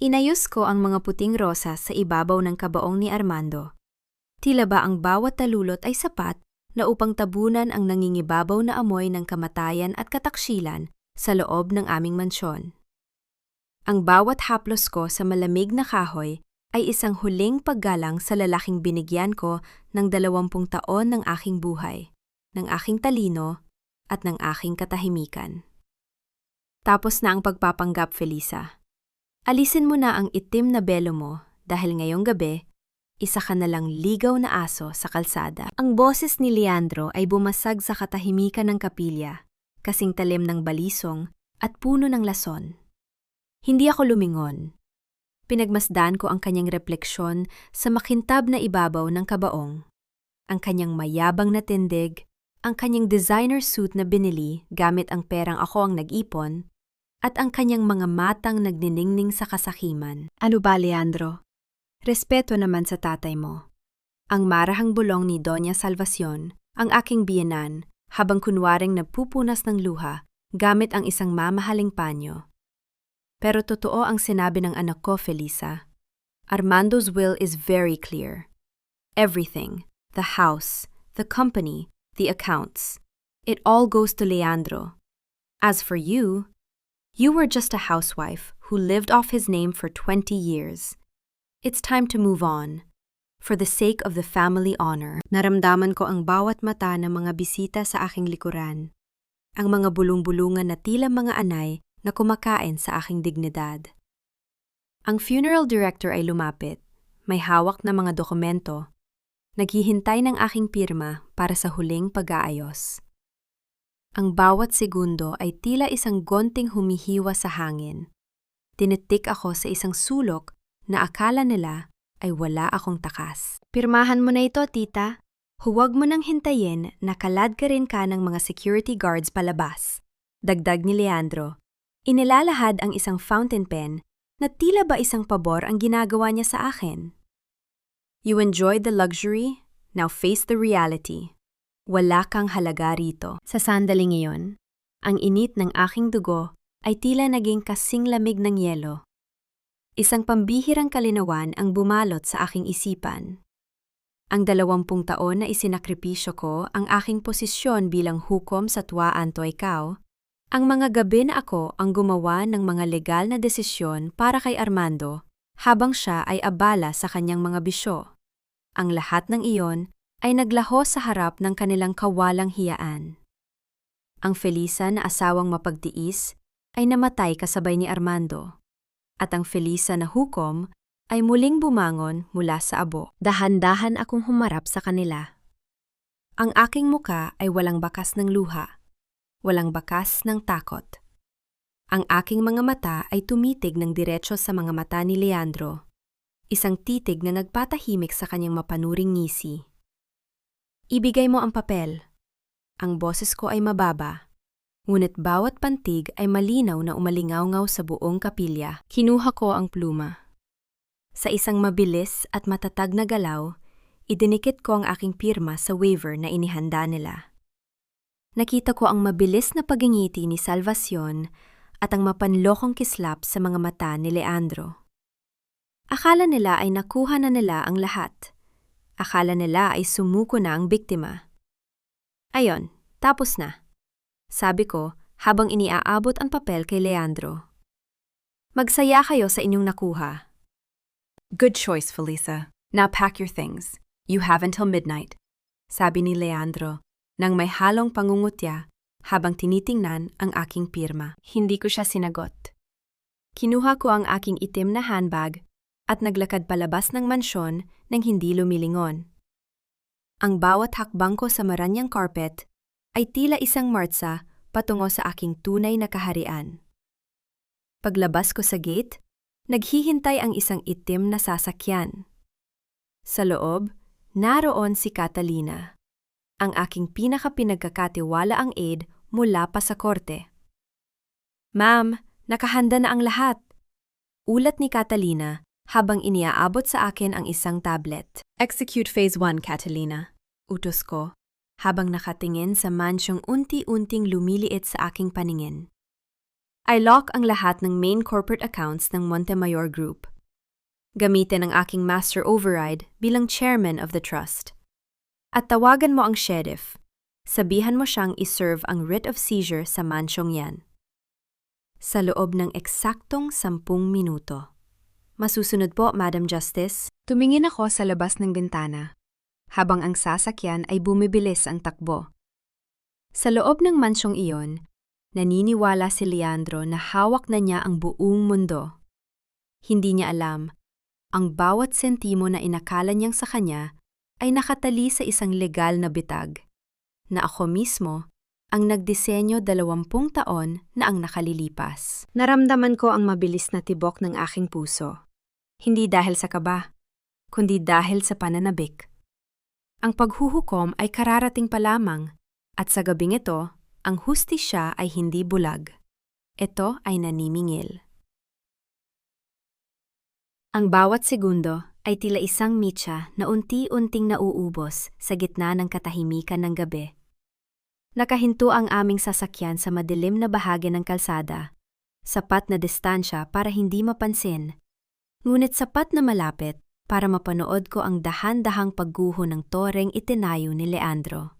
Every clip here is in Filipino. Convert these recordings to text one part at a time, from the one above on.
Inayos ko ang mga puting rosas sa ibabaw ng kabaong ni Armando. Tila ba ang bawat talulot ay sapat na upang tabunan ang nangingibabaw na amoy ng kamatayan at kataksilan sa loob ng aming mansyon. Ang bawat haplos ko sa malamig na kahoy ay isang huling paggalang sa lalaking binigyan ko ng 20 taon ng aking buhay, ng aking talino at ng aking katahimikan. Tapos na ang pagpapanggap, Felisa. Alisin mo na ang itim na belo mo dahil ngayong gabi, isa ka na lang ligaw na aso sa kalsada. Ang boses ni Leandro ay bumasag sa katahimikan ng kapilya, kasing talim ng balisong at puno ng lason. Hindi ako lumingon. Pinagmasdan ko ang kanyang refleksyon sa makintab na ibabaw ng kabaong. Ang kanyang mayabang na tindig, ang kanyang designer suit na binili gamit ang perang ako ang nag-ipon, at ang kanyang mga matang nagniningning sa kasakiman. Ano ba, Leandro? Respeto naman sa tatay mo. Ang marahang bulong ni Doña Salvacion, ang aking biyenan, habang kunwaring nagpupunas ng luha gamit ang isang mamahaling panyo. Pero totoo ang sinabi ng anak ko, Felisa. Armando's will is very clear. Everything, the house, the company, the accounts, it all goes to Leandro. As for you, you were just a housewife who lived off his name for 20 years. It's time to move on. For the sake of the family honor, naramdaman ko ang bawat mata ng mga bisita sa aking likuran. Ang mga bulong-bulungan na tila mga anay na kumakain sa aking dignidad. Ang funeral director ay lumapit, may hawak na mga dokumento, naghihintay ng aking pirma para sa huling pag-aayos. Ang bawat segundo ay tila isang gonting humihiwa sa hangin. Tinitik ako sa isang sulok na akala nila ay wala akong takas. Pirmahan mo na ito, tita. Huwag mo nang hintayin na kalad ka rin ka ng mga security guards palabas. Dagdag ni Leandro. Inilalahad ang isang fountain pen na tila ba isang pabor ang ginagawa niya sa akin. You enjoyed the luxury, now face the reality. Wala kang halaga rito. Sa sandaling iyon, ang init ng aking dugo ay tila naging kasing lamig ng yelo. Isang pambihirang kalinawan ang bumalot sa aking isipan. Ang 20 taon na isinakripisyo ko ang aking posisyon bilang hukom sa tuwaan to ikaw, ang mga gabi na ako ang gumawa ng mga legal na desisyon para kay Armando habang siya ay abala sa kanyang mga bisyo. Ang lahat ng iyon ay naglaho sa harap ng kanilang kawalang hiyaan. Ang Felisa na asawang mapagtiis ay namatay kasabay ni Armando, at ang Felisa na hukom ay muling bumangon mula sa abo. Dahan-dahan akong humarap sa kanila. Ang aking muka ay walang bakas ng luha, walang bakas ng takot. Ang aking mga mata ay tumitig ng diretso sa mga mata ni Leandro, isang titig na nagpatahimik sa kanyang mapanuring ngisi. Ibigay mo ang papel. Ang boses ko ay mababa, ngunit bawat pantig ay malinaw na umalingaw-ngaw sa buong kapilya. Kinuha ko ang pluma. Sa isang mabilis at matatag na galaw, idinikit ko ang aking pirma sa waiver na inihanda nila. Nakita ko ang mabilis na pagingiti ni Salvacion at ang mapanlokong kislap sa mga mata ni Leandro. Akala nila ay nakuha na nila ang lahat. Akala nila ay sumuko na ang biktima. Ayon, tapos na. Sabi ko habang iniaabot ang papel kay Leandro. Magsaya kayo sa inyong nakuha. Good choice, Felisa. Now pack your things. You have until midnight. Sabi ni Leandro nang may halong pangungutya habang tinitingnan ang aking pirma. Hindi ko siya sinagot. Kinuha ko ang aking itim na handbag at naglakad palabas ng mansyon nang hindi lumilingon. Ang bawat hakbang ko sa maranyang carpet ay tila isang martsa patungo sa aking tunay na kaharian. Paglabas ko sa gate, naghihintay ang isang itim na sasakyan. Sa loob, naroon si Catalina, ang aking pinakapinagkakatiwalaang aide mula pa sa korte. Ma'am, nakahanda na ang lahat. Ulat ni Catalina habang iniaabot sa akin ang isang tablet. Execute Phase 1, Catalina. Utos ko, habang nakatingin sa mansyong unti-unting lumiliit sa aking paningin. I lock ang lahat ng main corporate accounts ng Montemayor Group. Gamitin ang aking master override bilang chairman of the trust. At tawagan mo ang sheriff. Sabihan mo siyang iserve ang writ of seizure sa mansyong yan. Sa loob ng eksaktong 10 minuto. Masusunod po, Madam Justice. Tumingin ako sa labas ng bintana, habang ang sasakyan ay bumibilis ang takbo. Sa loob ng mansyong iyon, naniniwala si Leandro na hawak na niya ang buong mundo. Hindi niya alam, ang bawat sentimo na inakala niyang sa kanya ay nakatali sa isang legal na bitag, na ako mismo ang nagdisenyo 20 taon na ang nakalilipas. Naramdaman ko ang mabilis na tibok ng aking puso. Hindi dahil sa kaba, kundi dahil sa pananabik. Ang paghuhukom ay kararating pa lamang, at sa gabing ito, ang hustisya ay hindi bulag. Ito ay naniningil. Ang bawat segundo ay tila isang mitya na unti-unting nauubos sa gitna ng katahimikan ng gabi. Nakahinto ang aming sasakyan sa madilim na bahagi ng kalsada, sapat na distansya para hindi mapansin, ngunit sapat na malapit para mapanood ko ang dahan-dahang pagguho ng toreng itinayo ni Leandro.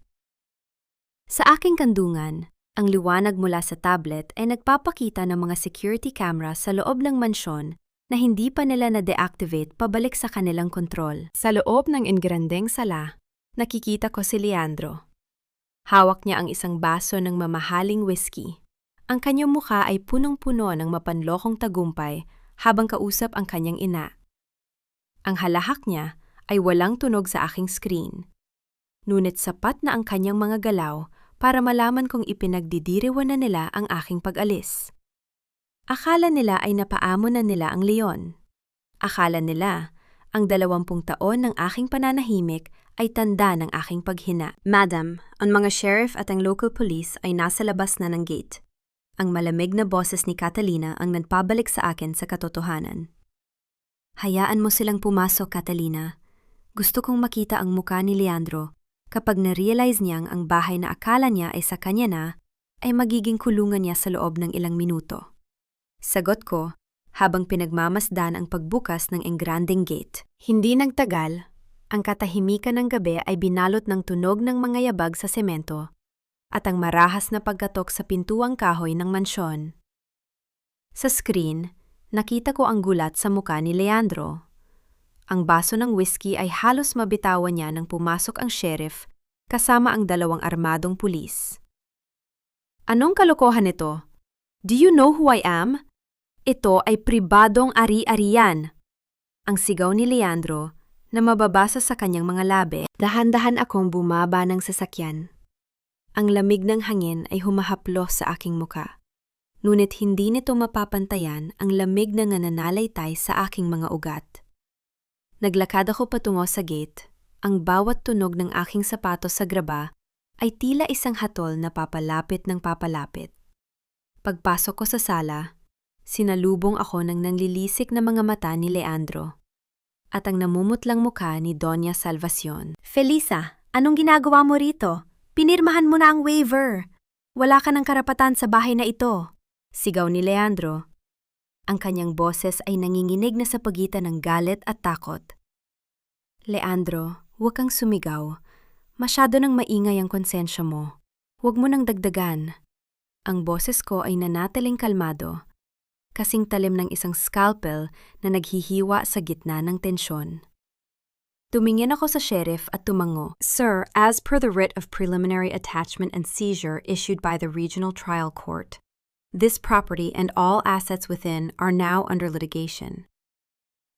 Sa aking kandungan, ang liwanag mula sa tablet ay nagpapakita ng mga security camera sa loob ng mansyon na hindi pa nila na-deactivate pabalik sa kanilang kontrol. Sa loob ng engrandeng sala, nakikita ko si Leandro. Hawak niya ang isang baso ng mamahaling whiskey. Ang kanyang mukha ay punong-puno ng mapanlokong tagumpay habang kausap ang kanyang ina. Ang halahak niya ay walang tunog sa aking screen. Ngunit sapat na ang kanyang mga galaw para malaman kong ipinagdidiriwan na nila ang aking pag-alis. Akala nila ay napaamo na nila ang leon. Akala nila ang 20 taon ng aking pananahimik ay tanda ng aking paghina. Madam, ang mga sheriff at ang local police ay nasa labas na ng gate. Ang malamig na boses ni Catalina ang nagpabalik sa akin sa katotohanan. Hayaan mo silang pumasok, Catalina. Gusto kong makita ang muka ni Leandro. Kapag na-realize niyang ang bahay na akala niya ay sa kanya na, ay magiging kulungan niya sa loob ng ilang minuto. Sagot ko, habang pinagmamasdan ang pagbukas ng engrandeng gate. Hindi nagtagal, ang katahimikan ng gabi ay binalot ng tunog ng mga yabag sa semento at ang marahas na pagkatok sa pintuang kahoy ng mansyon. Sa screen, nakita ko ang gulat sa muka ni Leandro. Ang baso ng whiskey ay halos mabitawan niya nang pumasok ang sheriff kasama ang 2 armadong pulis. Anong kalokohan ito? Do you know who I am? Ito ay pribadong ari-arian. Ang sigaw ni Leandro na mababasa sa kanyang mga labi. Dahan-dahan akong bumaba ng sasakyan. Ang lamig ng hangin ay humahaplos sa aking muka. Ngunit hindi nito mapapantayan ang lamig na nananalaytay sa aking mga ugat. Naglakad ako patungo sa gate. Ang bawat tunog ng aking sapatos sa graba ay tila isang hatol na papalapit ng papalapit. Pagpasok ko sa sala, sinalubong ako ng nanlilisik na mga mata ni Leandro at ang namumutlang mukha ni Doña Salvacion. Felisa, anong ginagawa mo rito? Pinirmahan mo na ang waiver. Wala ka ng karapatan sa bahay na ito. Sigaw ni Leandro. Ang kanyang boses ay nanginginig na sa pagitan ng galit at takot. Leandro, huwag kang sumigaw. Masyado nang maingay ang konsensya mo. Huwag mo nang dagdagan. Ang boses ko ay nanatiling kalmado, kasing talim ng isang scalpel na naghihiwa sa gitna ng tensyon. Tumingin ako sa sheriff at tumango. Sir, as per the writ of preliminary attachment and seizure issued by the Regional Trial Court, this property and all assets within are now under litigation.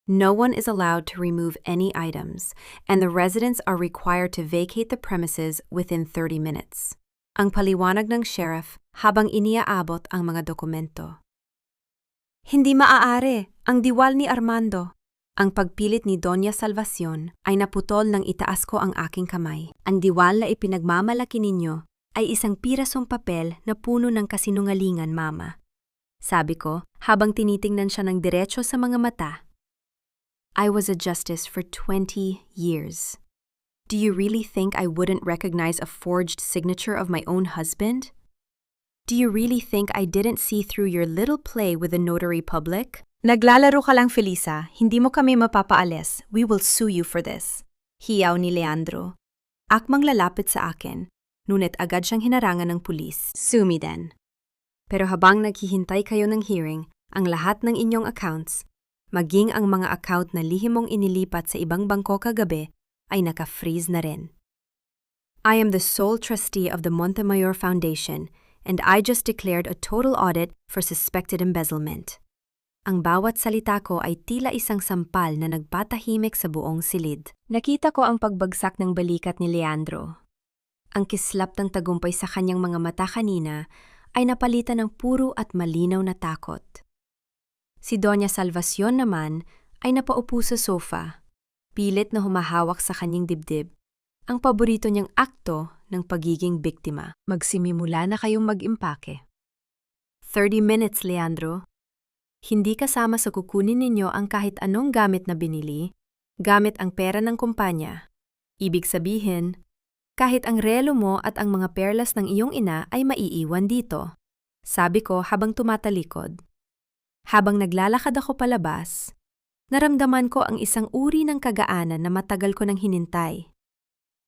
No one is allowed to remove any items, and the residents are required to vacate the premises within 30 minutes. Ang paliwanag ng sheriff habang iniaabot ang mga dokumento. Hindi maaari, ang diwal ni Armando. Ang pagpilit ni Doña Salvacion ay naputol nang itaas ko ang aking kamay. Ang diwal na ipinagmamalaki ninyo ay isang pirasong papel na puno ng kasinungalingan, Mama. Sabi ko habang tinitingnan siya ng diretso sa mga mata. I was a justice for 20 years. Do you really think I wouldn't recognize a forged signature of my own husband? Do you really think I didn't see through your little play with the notary public? Naglalaro ka lang, Felisa. Hindi mo kami mapapaalis. We will sue you for this. Hiyaw ni Leandro. Akmang lalapit sa akin, ngunit agad siyang hinarangan ng pulis. Sue me then. Pero habang naghihintay kayo ng hearing, ang lahat ng inyong accounts, maging ang mga account na lihim mong inilipat sa ibang bangko kagabi, ay naka-freeze na rin. I am the sole trustee of the Montemayor Foundation, and I just declared a total audit for suspected embezzlement. Ang bawat salita ko ay tila isang sampal na nagpatahimik sa buong silid. Nakita ko ang pagbagsak ng balikat ni Leandro. Ang kislap ng tagumpay sa kanyang mga mata kanina ay napalitan ng puro at malinaw na takot. Si Doña Salvacion naman ay napaupo sa sofa, pilit na humahawak sa kanyang dibdib, ang paborito niyang akto ng pagiging biktima. Magsimimula na kayong mag-impake. 30 minutes, Leandro. Hindi kasama sa kukunin ninyo ang kahit anong gamit na binili, gamit ang pera ng kumpanya. Ibig sabihin, kahit ang relo mo at ang mga perlas ng iyong ina ay maiiwan dito. Sabi ko habang tumatalikod. Habang naglalakad ako palabas, naramdaman ko ang isang uri ng kagaanan na matagal ko nang hinintay.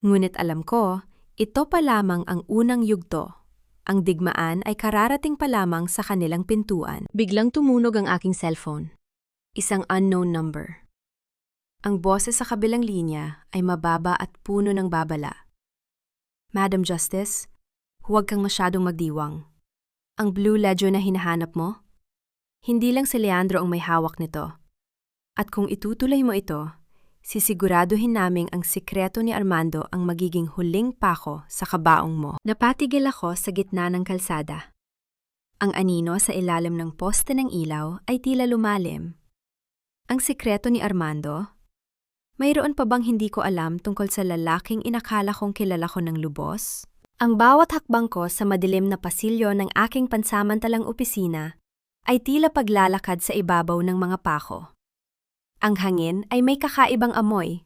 Ngunit alam ko, ito pa lamang ang unang yugto. Ang digmaan ay kararating pa lamang sa kanilang pintuan. Biglang tumunog ang aking cellphone. Isang unknown number. Ang boses sa kabilang linya ay mababa at puno ng babala. Madam Justice, huwag kang masyadong magdiwang. Ang Blue Ledger na hinahanap mo? Hindi lang si Leandro ang may hawak nito. At kung itutuloy mo ito, sisiguraduhin naming ang sikreto ni Armando ang magiging huling pako sa kabaong mo. Napatigil ako sa gitna ng kalsada. Ang anino sa ilalim ng poste ng ilaw ay tila lumalim. Ang sikreto ni Armando? Mayroon pa bang hindi ko alam tungkol sa lalaking inakala kong kilala ko ng lubos? Ang bawat hakbang ko sa madilim na pasilyo ng aking pansamantalang opisina ay tila paglalakad sa ibabaw ng mga pako. Ang hangin ay may kakaibang amoy.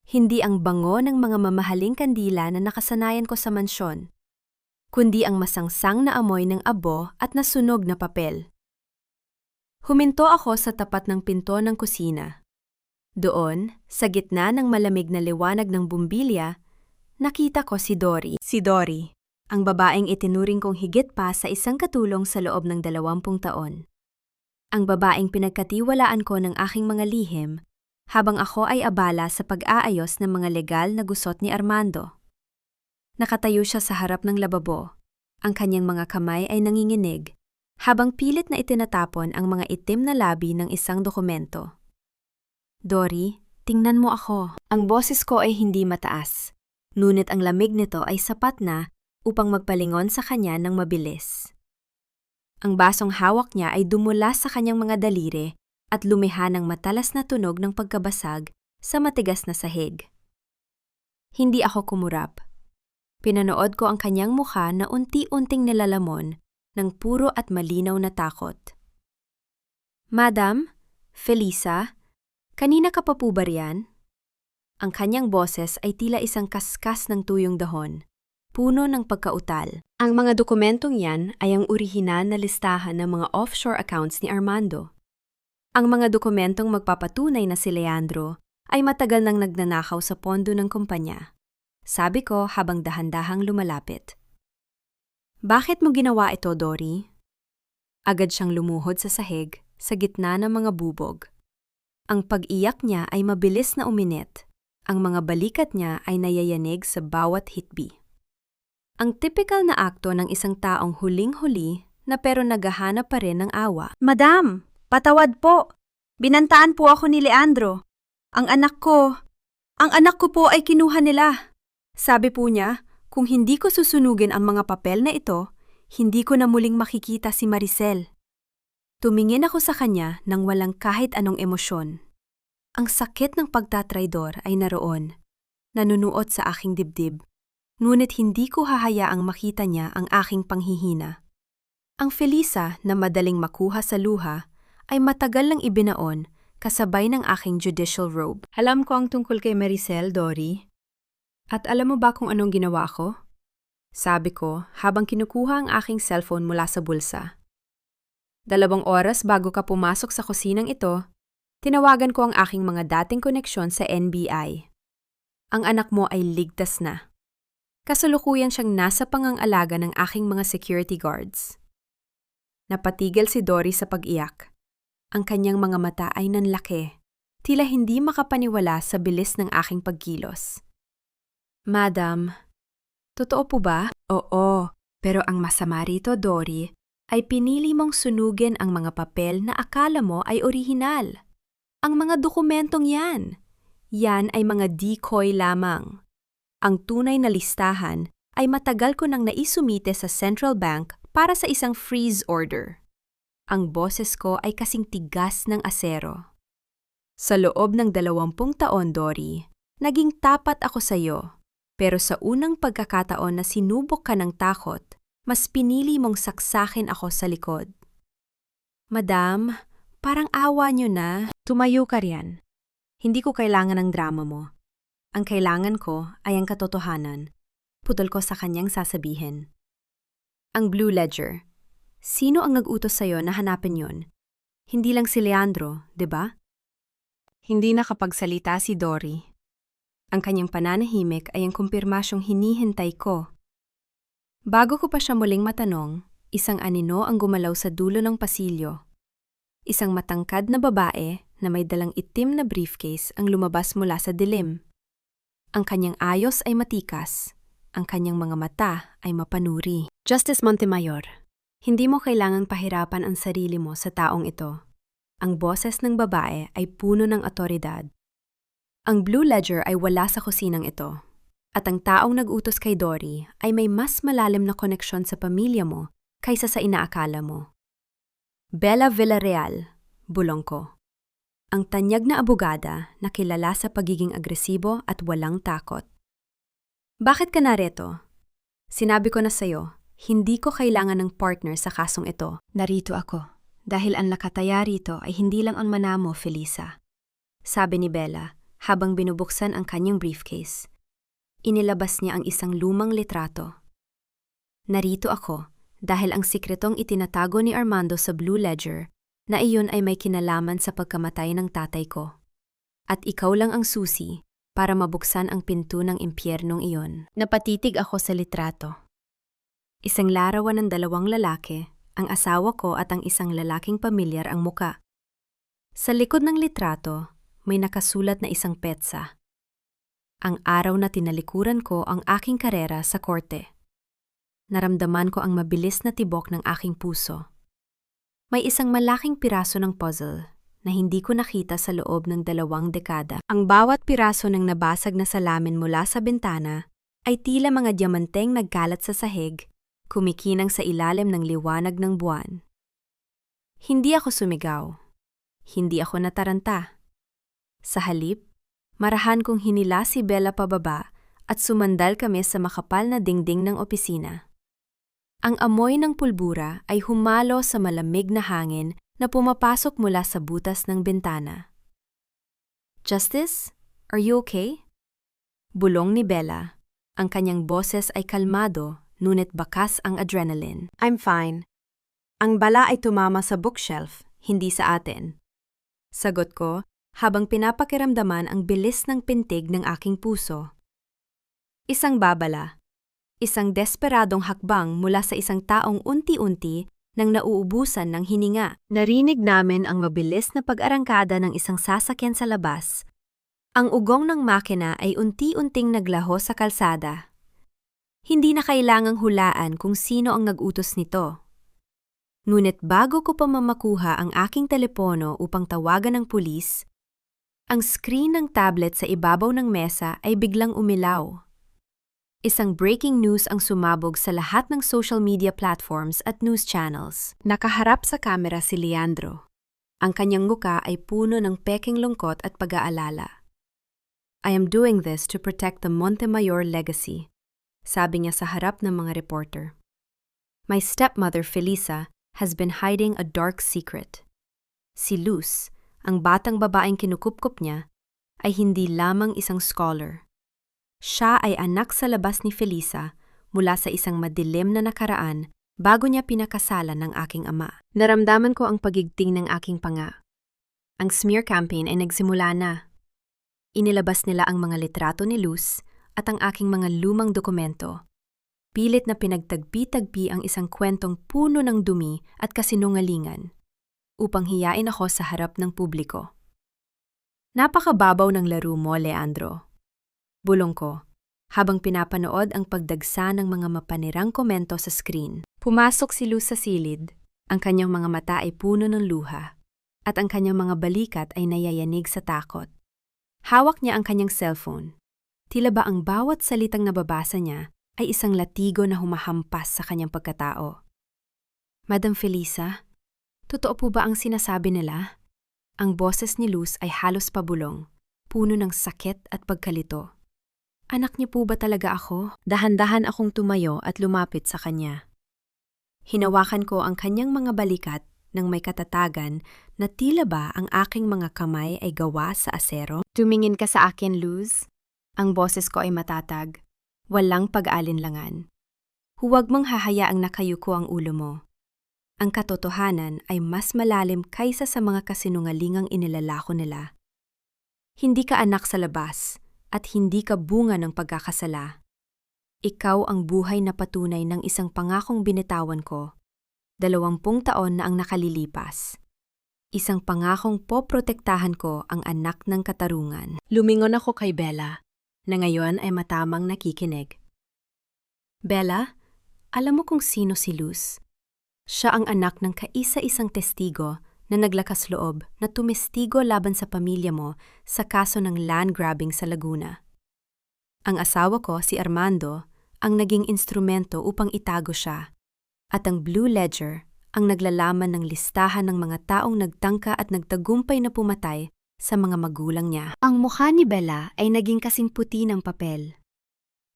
Hindi ang bango ng mga mamahaling kandila na nakasanayan ko sa mansyon, kundi ang masangsang na amoy ng abo at nasunog na papel. Huminto ako sa tapat ng pinto ng kusina. Doon, sa gitna ng malamig na liwanag ng bumbilya, nakita ko si Dory. Si Dory, ang babaeng itinuring kong higit pa sa isang katulong sa loob ng 20 taon. Ang babaeng pinagkatiwalaan ko ng aking mga lihim habang ako ay abala sa pag-aayos ng mga legal na gusot ni Armando. Nakatayo siya sa harap ng lababo. Ang kanyang mga kamay ay nanginginig habang pilit na itinatapon ang mga itim na labi ng isang dokumento. Dory, tingnan mo ako. Ang boses ko ay hindi mataas, ngunit ang lamig nito ay sapat na upang magpalingon sa kanya ng mabilis. Ang basong hawak niya ay dumula sa kanyang mga daliri at lumiha ng matalas na tunog ng pagkabasag sa matigas na sahig. Hindi ako kumurap. Pinanood ko ang kanyang mukha na unti-unting nilalamon ng puro at malinaw na takot. Madam, Felisa, kanina ka pa po ba riyan? Ang kanyang boses ay tila isang kaskas ng tuyong dahon, puno ng pagkautal. Ang mga dokumentong yan ay ang orihinal na listahan ng mga offshore accounts ni Armando. Ang mga dokumentong magpapatunay na si Leandro ay matagal nang nagnanakaw sa pondo ng kumpanya. Sabi ko habang dahan-dahang lumalapit. Bakit mo ginawa ito, Dory? Agad siyang lumuhod sa sahig sa gitna ng mga bubog. Ang pag-iyak niya ay mabilis na uminit. Ang mga balikat niya ay nayayanig sa bawat hitbi. Ang tipikal na akto ng isang taong huling-huli na pero naghahanap pa rin ng awa. Madam, patawad po. Binantaan po ako ni Leandro. Ang anak ko po ay kinuha nila. Sabi po niya, kung hindi ko susunugin ang mga papel na ito, hindi ko na muling makikita si Maricel. Tumingin ako sa kanya nang walang kahit anong emosyon. Ang sakit ng pagtatraidor ay naroon, nanunuot sa aking dibdib. Ngunit hindi ko hahayaang makita niya ang aking panghihina. Ang Felisa na madaling makuha sa luha ay matagal lang ibinaon kasabay ng aking judicial robe. Alam ko ang tungkol kay Maricel, Dory. At alam mo ba kung anong ginawa ko? Sabi ko habang kinukuha ang aking cellphone mula sa bulsa. 2 oras bago ka pumasok sa kusinang ito, tinawagan ko ang aking mga dating koneksyon sa NBI. Ang anak mo ay ligtas na. Kasalukuyan siyang nasa pangangalaga ng aking mga security guards. Napatigil si Dory sa pag-iyak. Ang kanyang mga mata ay nanlaki, tila hindi makapaniwala sa bilis ng aking pagkilos. Madam, totoo po ba? Oo, pero ang masama rito, Dory, ay pinili mong sunugin ang mga papel na akala mo ay orihinal. Ang mga dokumentong yan ay mga decoy lamang. Ang tunay na listahan ay matagal ko nang naisumite sa Central Bank para sa isang freeze order. Ang boses ko ay kasing tigas ng asero. Sa loob ng 20 taon, Dory, naging tapat ako sa iyo. Pero sa unang pagkakataon na sinubok ka ng takot, mas pinili mong saksakin ako sa likod. Madam, parang awa niyo na. Tumayo ka riyan. Hindi ko kailangan ng drama mo. Ang kailangan ko ay ang katotohanan. Putol ko sa kanyang sasabihin. Ang Blue Ledger. Sino ang nag-utos sa'yo na hanapin yon? Hindi lang si Leandro, di ba? Hindi nakapagsalita si Dory. Ang kanyang pananahimik ay ang kumpirmasyong hinihintay ko. Bago ko pa siya muling matanong, isang anino ang gumalaw sa dulo ng pasilyo. Isang matangkad na babae na may dalang itim na briefcase ang lumabas mula sa dilim. Ang kanyang ayos ay matikas. Ang kanyang mga mata ay mapanuri. Justice Montemayor, hindi mo kailangang pahirapan ang sarili mo sa taong ito. Ang boses ng babae ay puno ng otoridad. Ang Blue Ledger ay wala sa kusinang ito. At ang taong nag-utos kay Dory ay may mas malalim na koneksyon sa pamilya mo kaysa sa inaakala mo. Bella Villarreal, bulong ko. Ang tanyag na abogada na kilala sa pagiging agresibo at walang takot. Bakit ka narito? Sinabi ko na sa'yo, hindi ko kailangan ng partner sa kasong ito. Narito ako, dahil ang nakataya rito ay hindi lang ang manamo, Felisa. Sabi ni Bella, habang binubuksan ang kanyang briefcase. Inilabas niya ang isang lumang litrato. Narito ako, dahil ang sikretong itinatago ni Armando sa Blue Ledger na iyon ay may kinalaman sa pagkamatay ng tatay ko. At ikaw lang ang susi para mabuksan ang pinto ng impyernong iyon. Napatitig ako sa litrato. Isang larawan ng 2 lalaki, ang asawa ko at ang isang lalaking pamilyar ang muka. Sa likod ng litrato, may nakasulat na isang petsa. Ang araw na tinalikuran ko ang aking karera sa korte. Naramdaman ko ang mabilis na tibok ng aking puso. May isang malaking piraso ng puzzle na hindi ko nakita sa loob ng 2 dekada. Ang bawat piraso ng nabasag na salamin mula sa bintana ay tila mga diamanteng nagkalat sa sahig, kumikinang sa ilalim ng liwanag ng buwan. Hindi ako sumigaw. Hindi ako nataranta. Sa halip, marahan kong hinila si Bella pababa at sumandal kami sa makapal na dingding ng opisina. Ang amoy ng pulbura ay humalo sa malamig na hangin na pumapasok mula sa butas ng bintana. Justice, are you okay? Bulong ni Bella. Ang kanyang boses ay kalmado, ngunit bakas ang adrenaline. I'm fine. Ang bala ay tumama sa bookshelf, hindi sa atin. Sagot ko, habang pinapakiramdaman ang bilis ng pintig ng aking puso. Isang babala. Isang desperadong hakbang mula sa isang taong unti-unti nang nauubusan ng hininga. Narinig namin ang mabilis na pag-arangkada ng isang sasakyan sa labas. Ang ugong ng makina ay unti-unting naglaho sa kalsada. Hindi na kailangang hulaan kung sino ang nag-utos nito. Ngunit bago ko pa mamakuha ang aking telepono upang tawagan ng pulis, ang screen ng tablet sa ibabaw ng mesa ay biglang umilaw. Isang breaking news ang sumabog sa lahat ng social media platforms at news channels. Nakaharap sa kamera si Leandro. Ang kanyang muka ay puno ng peking lungkot at pag-aalala. I am doing this to protect the Montemayor legacy, sabi niya sa harap ng mga reporter. My stepmother, Felisa, has been hiding a dark secret. Si Luz, ang batang babaeng kinukupkup niya, ay hindi lamang isang scholar. Siya ay anak sa labas ni Felisa mula sa isang madilim na nakaraan bago niya pinakasalan ng aking ama. Naramdaman ko ang pagigting ng aking panga. Ang smear campaign ay nagsimula na. Inilabas nila ang mga litrato ni Luz at ang aking mga lumang dokumento. Pilit na pinagtagpi-tagpi ang isang kwentong puno ng dumi at kasinungalingan upang hiyain ako sa harap ng publiko. Napakababaw ng laro mo, Leandro. Bulong ko, habang pinapanood ang pagdagsa ng mga mapanirang komento sa screen. Pumasok si Luz sa silid, ang kanyang mga mata ay puno ng luha, at ang kanyang mga balikat ay nayayanig sa takot. Hawak niya ang kanyang cellphone. Tila ba ang bawat salitang nababasa niya ay isang latigo na humahampas sa kanyang pagkatao. Madam Felisa, totoo po ba ang sinasabi nila? Ang boses ni Luz ay halos pabulong, puno ng sakit at pagkalito. Anak niyo po ba talaga ako? Dahan-dahan akong tumayo at lumapit sa kanya. Hinawakan ko ang kanyang mga balikat nang may katatagan na tila ba ang aking mga kamay ay gawa sa asero. Tumingin ka sa akin, Luz. Ang boses ko ay matatag, walang pag-alinlangan. Huwag mong hahayaang nakayuko ang ulo mo. Ang katotohanan ay mas malalim kaysa sa mga kasinungalingang inilalako nila. Hindi ka anak sa labas at hindi ka bunga ng pagkakasala. Ikaw ang buhay na patunay ng isang pangakong binitawan ko. 20 taon na ang nakalilipas. Isang pangakong poprotektahan ko ang anak ng katarungan. Lumingon ako kay Bella, na ngayon ay matamang nakikinig. Bella, alam mo kung sino si Luz? Siya ang anak ng kaisa-isang testigo na naglakas loob na tumestigo laban sa pamilya mo sa kaso ng land grabbing sa Laguna. Ang asawa ko, si Armando, ang naging instrumento upang itago siya, at ang Blue Ledger ang naglalaman ng listahan ng mga taong nagtangka at nagtagumpay na pumatay sa mga magulang niya. Ang mukha ni Bella ay naging kasing puti ng papel.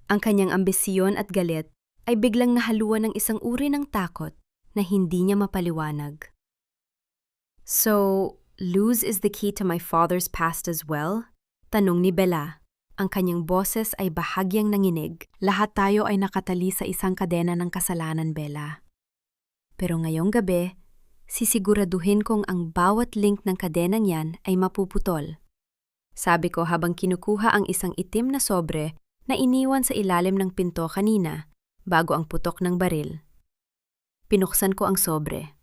Ang kanyang ambisyon at galit ay biglang nahaluan ng isang uri ng takot na hindi niya mapaliwanag. So, Luz is the key to my father's past as well? Tanong ni Bella. Ang kanyang boses ay bahagyang nanginig. Lahat tayo ay nakatali sa isang kadena ng kasalanan, Bella. Pero ngayong gabi, sisiguraduhin kong ang bawat link ng kadenang yan ay mapuputol. Sabi ko habang kinukuha ang isang itim na sobre na iniwan sa ilalim ng pinto kanina bago ang putok ng baril. Pinuksan ko ang sobre.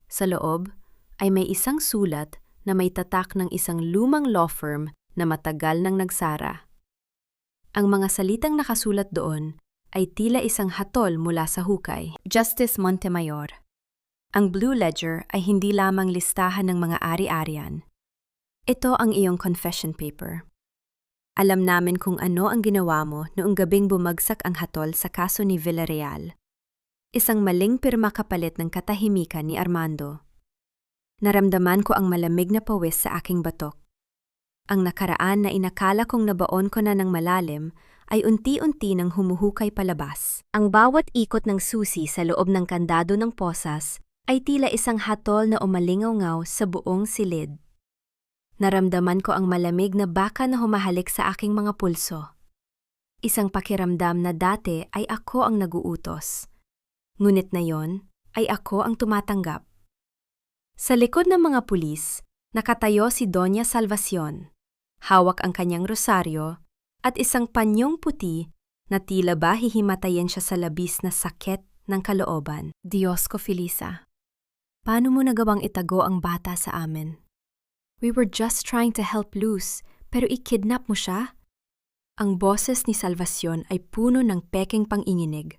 Sa loob ay may isang sulat na may tatak ng isang lumang law firm na matagal nang nagsara. Ang mga salitang nakasulat doon ay tila isang hatol mula sa hukay. Justice Montemayor. Ang Blue Ledger ay hindi lamang listahan ng mga ari-arian. Ito ang iyong confession paper. Alam namin kung ano ang ginawa mo noong gabing bumagsak ang hatol sa kaso ni Villarreal. Isang maling pirma kapalit ng katahimikan ni Armando. Naramdaman ko ang malamig na pawis sa aking batok. Ang nakaraan na inakala kong nabaon ko na ng malalim ay unti-unti nang humuhukay palabas. Ang bawat ikot ng susi sa loob ng kandado ng posas ay tila isang hatol na umalingaw-ngaw sa buong silid. Naramdaman ko ang malamig na baka na humahalik sa aking mga pulso. Isang pakiramdam na dati ay ako ang naguutos. Ngunit na yon ay ako ang tumatanggap. Sa likod ng mga pulis, nakatayo si Doña Salvacion. Hawak ang kanyang rosaryo at isang panyong puti na tila ba hihimatayin siya sa labis na sakit ng kalooban. Diyos ko, Felisa, paano mo nagawang itago ang bata sa amin? We were just trying to help Luz, pero ikidnap mo siya? Ang boses ni Salvacion ay puno ng pekeng panginginig.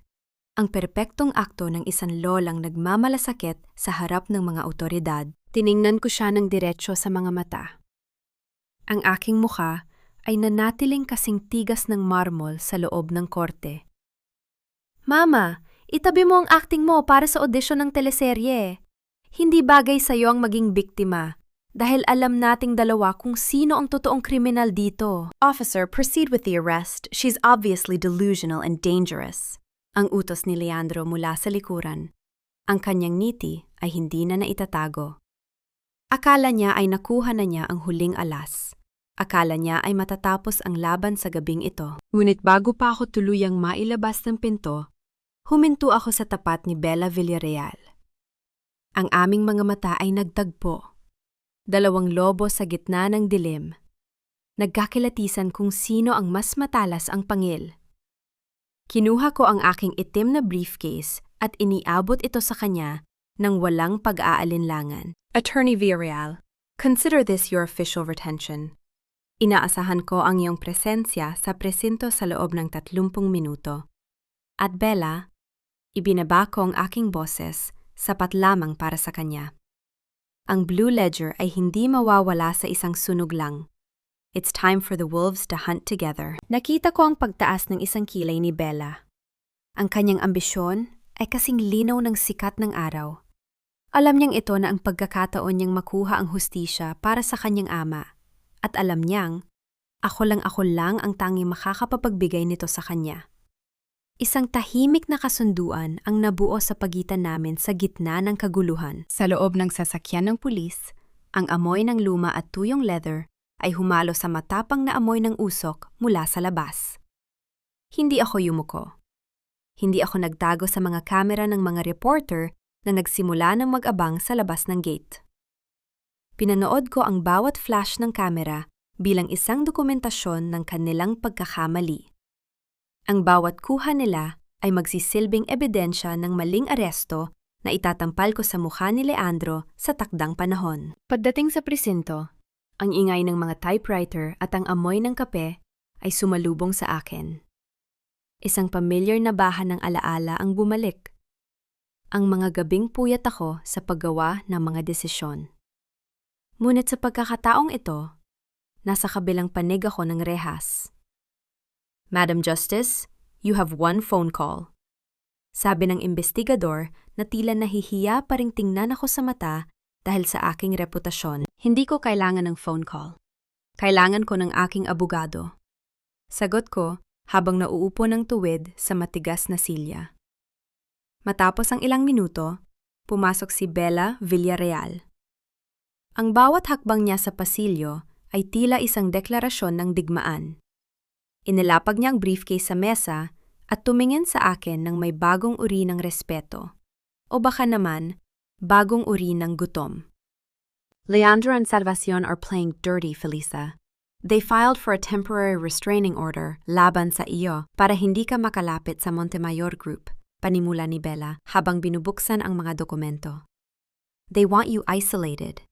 Ang perpektong akto ng isang lolang nagmamalasakit sa harap ng mga otoridad. Tiningnan ko siya ng diretsyo sa mga mata. Ang aking mukha ay nanatiling kasing tigas ng marmol sa loob ng korte. Mama, itabi mo ang acting mo para sa audition ng teleserye. Hindi bagay sa'yo ang maging biktima dahil alam nating dalawa kung sino ang totoong kriminal dito. Officer, proceed with the arrest. She's obviously delusional and dangerous. Ang utos ni Leandro mula sa likuran. Ang kanyang ngiti ay hindi na naitatago. Akala niya ay nakuha na niya ang huling alas. Akala niya ay matatapos ang laban sa gabing ito. Ngunit bago pa ako tuluyang mailabas ng pinto, huminto ako sa tapat ni Bella Villarreal. Ang aming mga mata ay nagtagpo. Dalawang lobo sa gitna ng dilim. Nagkakilatisan kung sino ang mas matalas ang pangil. Kinuha ko ang aking itim na briefcase at iniabot ito sa kanya nang walang pag-aalinlangan. Attorney Villarreal, consider this your official retention. Inaasahan ko ang iyong presensya sa presinto sa loob ng 30 minuto. At Bella, ibinaba ko ang aking boses, sapat lamang para sa kanya. Ang Blue Ledger ay hindi mawawala sa isang sunog lang. It's time for the wolves to hunt together. Nakita ko ang pagtaas ng isang kilay ni Bella. Ang kanyang ambisyon ay kasing linaw ng sikat ng araw. Alam niyang ito na ang pagkakataon niyang makuha ang hustisya para sa kanyang ama. At alam niyang, ako lang ang tanging makakapagbigay nito sa kanya. Isang tahimik na kasunduan ang nabuo sa pagitan namin sa gitna ng kaguluhan. Sa loob ng sasakyan ng pulis, ang amoy ng luma at tuyong leather ay humalo sa matapang na amoy ng usok mula sa labas. Hindi ako yumuko. Hindi ako nagtago sa mga kamera ng mga reporter na nagsimula ng mag-abang sa labas ng gate. Pinanood ko ang bawat flash ng kamera bilang isang dokumentasyon ng kanilang pagkakamali. Ang bawat kuha nila ay magsisilbing ebidensya ng maling aresto na itatampal ko sa mukha ni Leandro sa takdang panahon. Pagdating sa presinto, ang ingay ng mga typewriter at ang amoy ng kape ay sumalubong sa akin. Isang familiar na bahan ng alaala ang bumalik. Ang mga gabing puyat ako sa paggawa ng mga desisyon. Ngunit sa pagkakataong ito, nasa kabilang panig ako ng rehas. Madam Justice, you have one phone call. Sabi ng investigador na tila nahihiya pa ring tingnan ako sa mata dahil sa aking reputasyon. Hindi ko kailangan ng phone call. Kailangan ko ng aking abogado. Sagot ko habang nauupo ng tuwid sa matigas na silya. Matapos ang ilang minuto, pumasok si Bella Villarreal. Ang bawat hakbang niya sa pasilyo ay tila isang deklarasyon ng digmaan. Inilapag niya ang briefcase sa mesa at tumingin sa akin ng may bagong uri ng respeto. O baka naman, bagong uri ng gutom. Leandro and Salvacion are playing dirty, Felisa. They filed for a temporary restraining order laban sa iyo para hindi ka makalapit sa Montemayor Group, panimula ni Bella habang binubuksan ang mga dokumento. They want you isolated.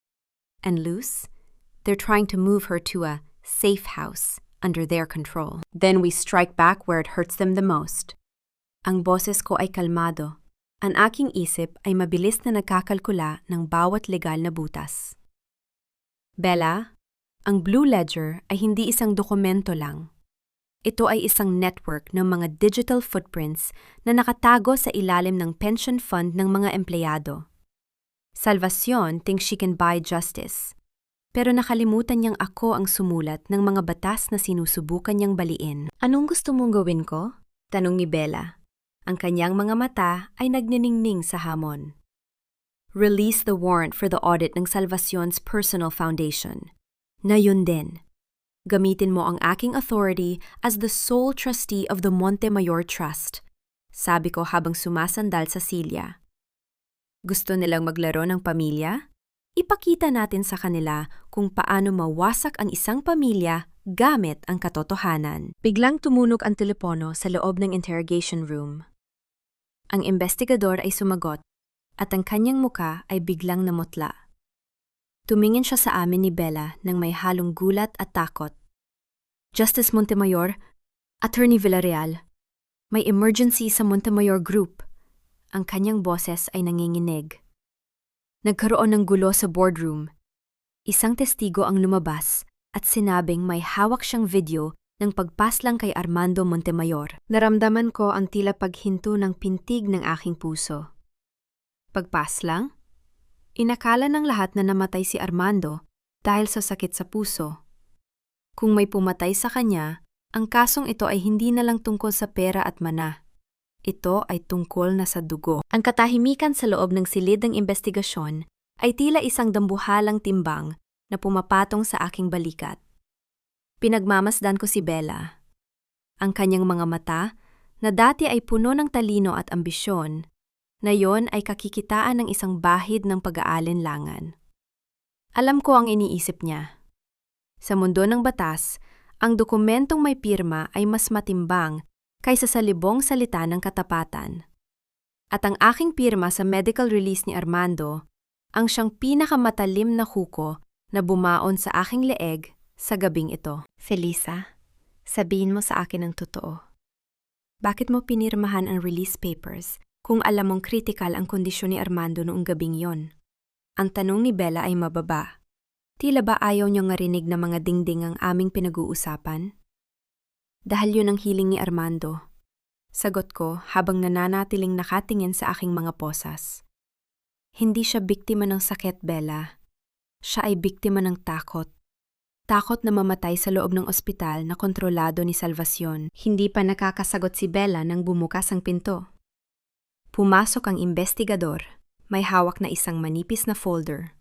And Luz, they're trying to move her to a safe house under their control. Then we strike back where it hurts them the most. Ang boses ko ay kalmado. Ang aking isip ay mabilis na nagkakalkula ng bawat legal na butas. Bella, ang Blue Ledger ay hindi isang dokumento lang. Ito ay isang network ng mga digital footprints na nakatago sa ilalim ng pension fund ng mga empleyado. Salvacion thinks she can buy justice, pero nakalimutan niyang ako ang sumulat ng mga batas na sinusubukan niyang baliin. Anong gusto mong gawin ko? Tanong ni Bella. Ang kanyang mga mata ay nagniningning sa hamon. Release the warrant for the audit ng Salvacion's personal foundation. Na yun din. Gamitin mo ang aking authority as the sole trustee of the Montemayor Trust. Sabi ko habang sumasandal sa silya. Gusto nilang maglaro ng pamilya? Ipakita natin sa kanila kung paano mawasak ang isang pamilya gamit ang katotohanan. Biglang tumunog ang telepono sa loob ng interrogation room. Ang investigador ay sumagot at ang kanyang muka ay biglang namutla. Tumingin siya sa amin ni Bella nang may halong gulat at takot. Justice Montemayor, Attorney Villarreal, may emergency sa Montemayor Group. Ang kanyang boses ay nanginginig. Nagkaroon ng gulo sa boardroom. Isang testigo ang lumabas at sinabing may hawak siyang video ng pagpaslang kay Armando Montemayor. Naramdaman ko ang tila paghinto ng pintig ng aking puso. Pagpaslang? Inakala ng lahat na namatay si Armando dahil sa sakit sa puso. Kung may pumatay sa kanya, ang kasong ito ay hindi na lang tungkol sa pera at mana. Ito ay tungkol na sa dugo. Ang katahimikan sa loob ng silid ng investigasyon ay tila isang dambuhalang timbang na pumapatong sa aking balikat. Pinagmamasdan ko si Bella. Ang kanyang mga mata, na dati ay puno ng talino at ambisyon, na yon ay kakikitaan ng isang bahid ng pag-aalinlangan. Alam ko ang iniisip niya. Sa mundo ng batas, ang dokumentong may pirma ay mas matimbang kaysa sa libong salita ng katapatan. At ang aking pirma sa medical release ni Armando, ang siyang pinakamatalim na huko na bumaon sa aking leeg sa gabing ito. Felisa, sabihin mo sa akin ang totoo. Bakit mo pinirmahan ang release papers kung alam mong kritikal ang kondisyon ni Armando noong gabing yon? Ang tanong ni Bella ay mababa. Tila ba ayaw niyong ngarinig na mga dingding ang aming pinag-uusapan? Dahil yun ang hiling ni Armando. Sagot ko habang nananatiling nakatingin sa aking mga posas. Hindi siya biktima ng sakit, Bella. Siya ay biktima ng takot. Takot na mamatay sa loob ng ospital na kontrolado ni Salvacion. Hindi pa nakakasagot si Bella nang bumukas ang pinto. Pumasok ang investigador, may hawak na isang manipis na folder.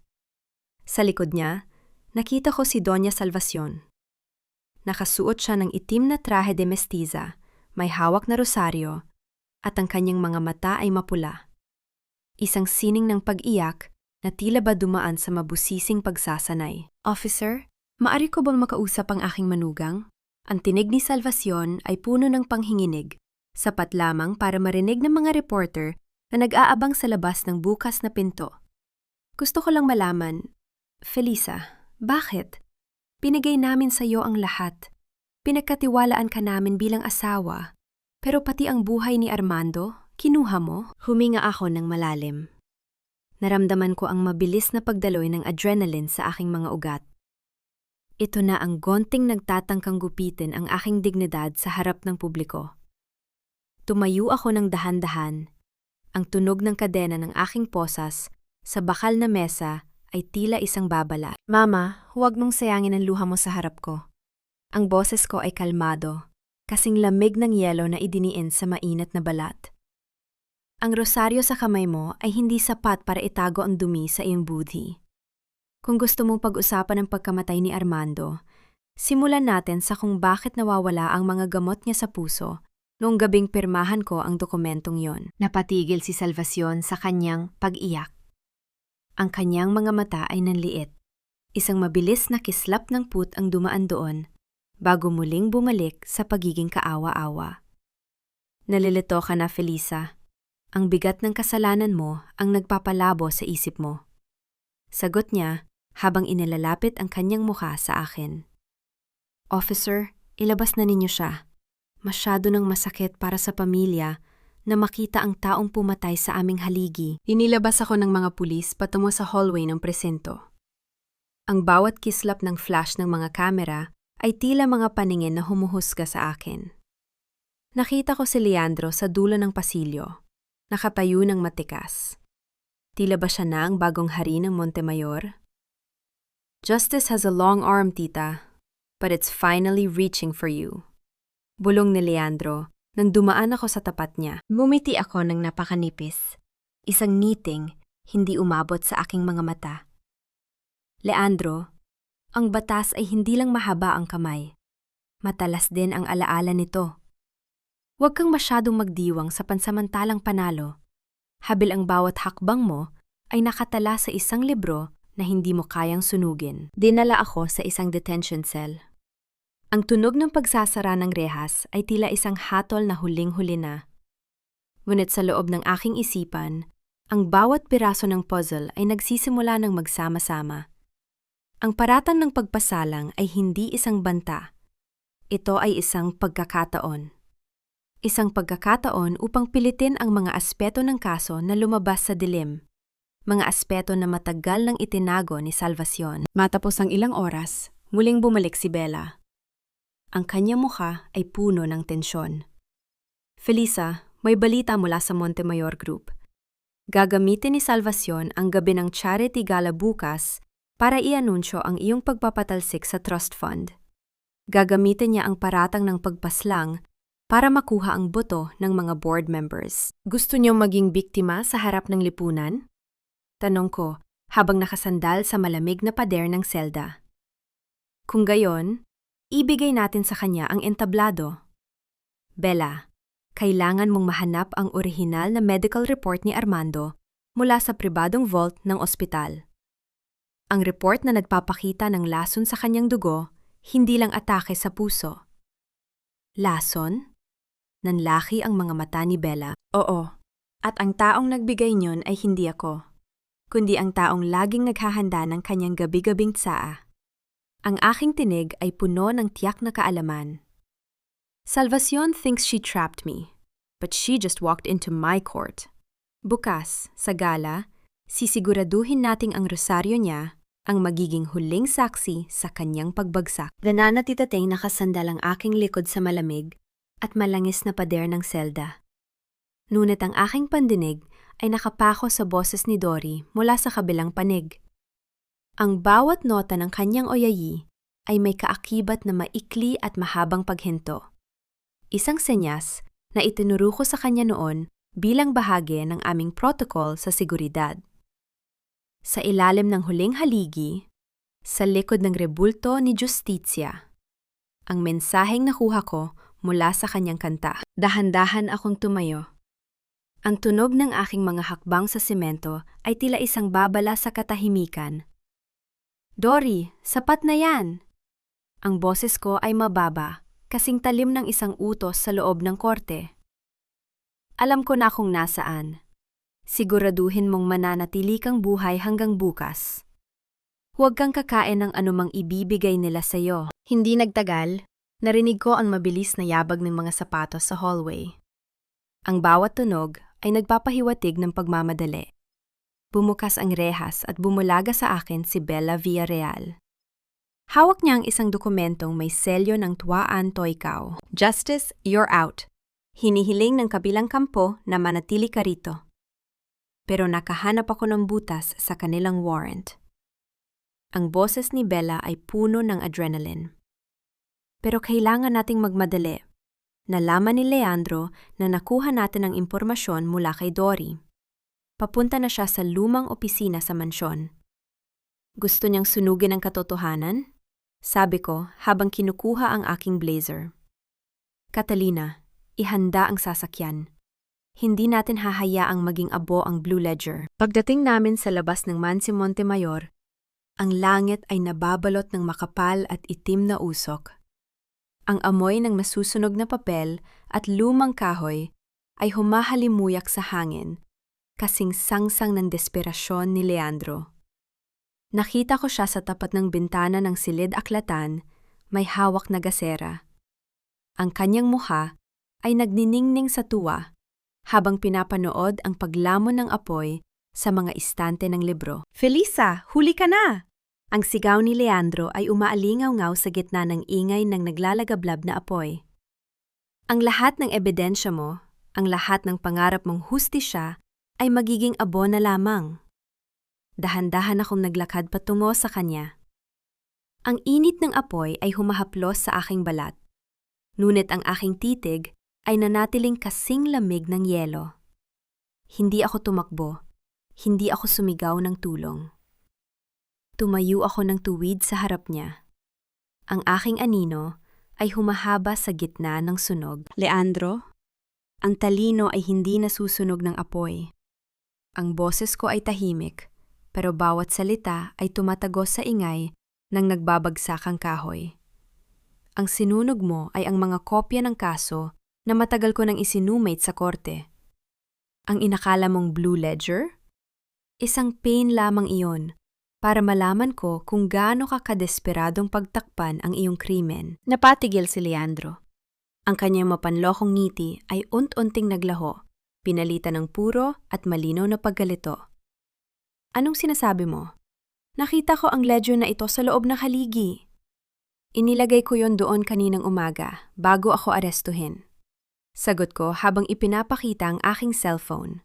Sa likod niya, nakita ko si Doña Salvacion. Nakasuot siya ng itim na trahe de mestiza, may hawak na rosaryo, at ang kanyang mga mata ay mapula. Isang sining ng pag-iyak na tila ba dumaan sa mabusising pagsasanay. Officer, maari ko bang makausap ang aking manugang? Ang tinig ni Salvacion ay puno ng panghinginig, sapat lamang para marinig ng mga reporter na nag-aabang sa labas ng bukas na pinto. Gusto ko lang malaman, Felisa, bakit? Pinigay namin sa iyo ang lahat. Pinagkatiwalaan ka namin bilang asawa, pero pati ang buhay ni Armando, kinuha mo? Huminga ako ng malalim. Naramdaman ko ang mabilis na pagdaloy ng adrenaline sa aking mga ugat. Ito na ang gonting nagtatangkang gupitin ang aking dignidad sa harap ng publiko. Tumayo ako ng dahan-dahan. Ang tunog ng kadena ng aking posas sa bakal na mesa ay tila isang babala. Mama, huwag mong sayangin ang luha mo sa harap ko. Ang boses ko ay kalmado, kasing lamig ng yelo na idiniin sa mainit na balat. Ang rosaryo sa kamay mo ay hindi sapat para itago ang dumi sa iyong budhi. Kung gusto mong pag-usapan ang pagkamatay ni Armando, simulan natin sa kung bakit nawawala ang mga gamot niya sa puso noong gabing pirmahan ko ang dokumentong yon. Napatigil si Salvacion sa kanyang pag-iyak. Ang kanyang mga mata ay nanliit. Isang mabilis na kislap ng put ang dumaan doon bago muling bumalik sa pagiging kaawa-awa. Nalilito ka na, Felisa. Ang bigat ng kasalanan mo ang nagpapalabo sa isip mo. Sagot niya habang inilalapit ang kanyang mukha sa akin. Officer, ilabas na ninyo siya. Masyado nang masakit para sa pamilya na makita ang taong pumatay sa aming haligi. Inilabas ako ng mga pulis patungo sa hallway ng presinto. Ang bawat kislap ng flash ng mga kamera ay tila mga paningin na humuhusga sa akin. Nakita ko si Leandro sa dulo ng pasilyo, nakatayo ng matikas. Tila ba siya na ang bagong hari ng Montemayor? Justice has a long arm, tita, but it's finally reaching for you. Bulong ni Leandro nang dumaan ako sa tapat niya. Bumiti ako ng napakanipis. Isang ngiting, hindi umabot sa aking mga mata. Leandro, ang batas ay hindi lang mahaba ang kamay. Matalas din ang alaala nito. Huwag kang masyadong magdiwang sa pansamantalang panalo. Habil ang bawat hakbang mo ay nakatala sa isang libro na hindi mo kayang sunugin. Dinala ako sa isang detention cell. Ang tunog ng pagsasara ng rehas ay tila isang hatol na huling-huli na. Ngunit sa loob ng aking isipan, ang bawat piraso ng puzzle ay nagsisimula ng magsama-sama. Ang paratang ng pagpasalang ay hindi isang banta. Ito ay isang pagkakataon. Isang pagkakataon upang pilitin ang mga aspeto ng kaso na lumabas sa dilim. Mga aspeto na matagal nang itinago ni Salvacion. Matapos ang ilang oras, muling bumalik si Bella. Ang kanyang mukha ay puno ng tensyon. Felisa, may balita mula sa Montemayor Group. Gagamitin ni Salvacion ang gabi ng charity gala bukas para i-anunsyo ang iyong pagpapatalsik sa trust fund. Gagamitin niya ang paratang ng pagpaslang para makuha ang boto ng mga board members. Gusto niyong maging biktima sa harap ng lipunan? Tanong ko habang nakasandal sa malamig na pader ng selda. Kung gayon, Ibigay natin sa kanya ang entablado. Bella, kailangan mong mahanap ang orihinal na medical report ni Armando mula sa pribadong vault ng ospital. Ang report na nagpapakita ng lason sa kanyang dugo, hindi lang atake sa puso. Lason? Nanlaki ang mga mata ni Bella. Oo, at ang taong nagbigay niyon ay hindi ako, kundi ang taong laging naghahanda ng kanyang gabi-gabing tsaa. Ang aking tinig ay puno ng tiyak na kaalaman. Salvacion thinks she trapped me, but she just walked into my court. Bukas, sa gala, sisiguraduhin nating ang rosaryo niya ang magiging huling saksi sa kanyang pagbagsak. Nananatitateng nakasandal ang aking likod sa malamig at malangis na pader ng selda. Ngunit ang aking pandinig ay nakapako sa boses ni Dory mula sa kabilang panig. Ang bawat nota ng kanyang oyayi ay may kaakibat na maikli at mahabang paghinto. Isang senyas na itinuro ko sa kanya noon bilang bahagi ng aming protocol sa seguridad. Sa ilalim ng huling haligi, sa likod ng rebulto ni Justicia, ang mensaheng nakuha ko mula sa kanyang kanta. Dahan-dahan akong tumayo. Ang tunog ng aking mga hakbang sa semento ay tila isang babala sa katahimikan. Dory, sapat na yan! Ang boses ko ay mababa, kasing talim ng isang utos sa loob ng korte. Alam ko na kung nasaan. Siguraduhin mong mananatili kang buhay hanggang bukas. Huwag kang kakain ng anumang ibibigay nila sa iyo. Hindi nagtagal, narinig ko ang mabilis na yabag ng mga sapatos sa hallway. Ang bawat tunog ay nagpapahiwatig ng pagmamadali. Bumukas ang rehas at bumulaga sa akin si Bella Villarreal. Hawak niya ang isang dokumentong may selyo ng Tuan Toykaw. Justice, you're out. Hinihiling ng kabilang kampo na manatili ka rito. Pero nakahanap ako ng butas sa kanilang warrant. Ang boses ni Bella ay puno ng adrenaline. Pero kailangan nating magmadali. Nalaman ni Leandro na nakuha natin ang impormasyon mula kay Dory. Papunta na siya sa lumang opisina sa mansyon. Gusto niyang sunugin ang katotohanan? Sabi ko habang kinukuha ang aking blazer. Catalina, ihanda ang sasakyan. Hindi natin hahayaang maging abo ang Blue Ledger. Pagdating namin sa labas ng Mansi Montemayor, ang langit ay nababalot ng makapal at itim na usok. Ang amoy ng masusunog na papel at lumang kahoy ay humahalimuyak sa hangin, kasing sangsang ng desperasyon ni Leandro. Nakita ko siya sa tapat ng bintana ng silid aklatan, may hawak na gasera. Ang kanyang mukha ay nagniningning sa tuwa habang pinapanood ang paglamon ng apoy sa mga istante ng libro. Felisa, huli ka na! Ang sigaw ni Leandro ay umaalingaw-ngaw sa gitna ng ingay ng naglalagablab na apoy. Ang lahat ng ebidensya mo, ang lahat ng pangarap mong hustisya ay magiging abo na lamang. Dahan-dahan akong naglakad patungo sa kanya. Ang init ng apoy ay humahaplos sa aking balat. Ngunit ang aking titig ay nanatiling kasing lamig ng yelo. Hindi ako tumakbo. Hindi ako sumigaw ng tulong. Tumayo ako ng tuwid sa harap niya. Ang aking anino ay humahaba sa gitna ng sunog. Leandro, ang talino ay hindi nasusunog ng apoy. Ang boses ko ay tahimik, pero bawat salita ay tumatagos sa ingay ng nagbabagsakang kahoy. Ang sinunog mo ay ang mga kopya ng kaso na matagal ko nang isinumate sa korte. Ang inakala mong Blue Ledger? Isang pain lamang iyon para malaman ko kung gaano ka kadesperadong pagtakpan ang iyong krimen. Napatigil si Leandro. Ang kanyang mapanlokong ngiti ay unt-unting naglaho, pinalitan ng puro at malinaw na paggalito. Anong sinasabi mo? Nakita ko ang ledger na ito sa loob ng haligi. Inilagay ko yon doon kaninang umaga, bago ako arestuhin. Sagot ko habang ipinapakita ang aking cellphone.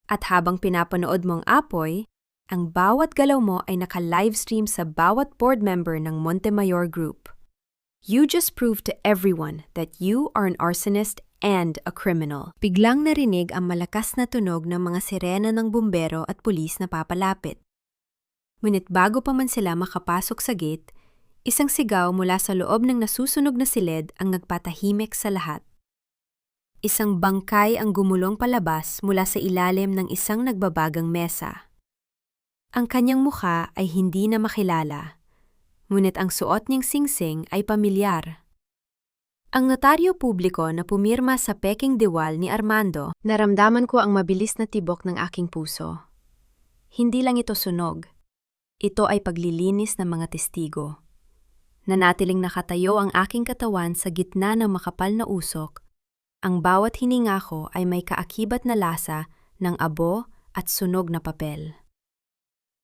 At habang pinapanood mo ang apoy, ang bawat galaw mo ay naka-livestream sa bawat board member ng Montemayor Group. You just proved to everyone that you are an arsonist and a criminal. Biglang narinig ang malakas na tunog ng mga sirena ng bumbero at pulis na papalapit. Ngunit bago pa man sila makapasok sa gate, Isang sigaw mula sa loob ng nasusunog na silid ang nagpatahimik sa lahat. Isang bangkay ang gumulong palabas mula sa ilalim ng isang nagbabagang mesa. Ang kanyang mukha ay hindi na makilala, ngunit ang suot niyang singsing ay pamilyar. Ang notaryo publiko na pumirma sa peking diwal ni Armando, Naramdaman ko ang mabilis na tibok ng aking puso. Hindi lang ito sunog. Ito ay paglilinis ng mga testigo. Nanatiling nakatayo ang aking katawan sa gitna ng makapal na usok. Ang bawat hininga ko ay may kaakibat na lasa ng abo at sunog na papel.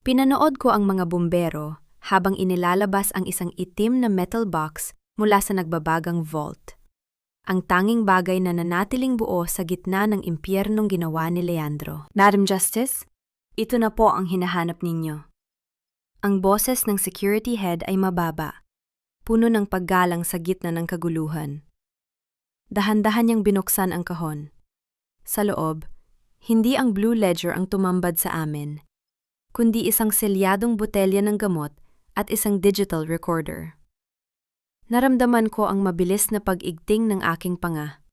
Pinanood ko ang mga bumbero habang inilalabas ang isang itim na metal box mula sa nagbabagang vault. Ang tanging bagay na nanatiling buo sa gitna ng impyernong ginawa ni Leandro. Madam Justice, ito na po ang hinahanap ninyo. Ang boses ng security head ay mababa, puno ng paggalang sa gitna ng kaguluhan. Dahan-dahan niyang binuksan ang kahon. Sa loob, hindi ang Blue Ledger ang tumambad sa amin, kundi isang selyadong botelya ng gamot at isang digital recorder. Naramdaman ko ang mabilis na pag-igting ng aking panga.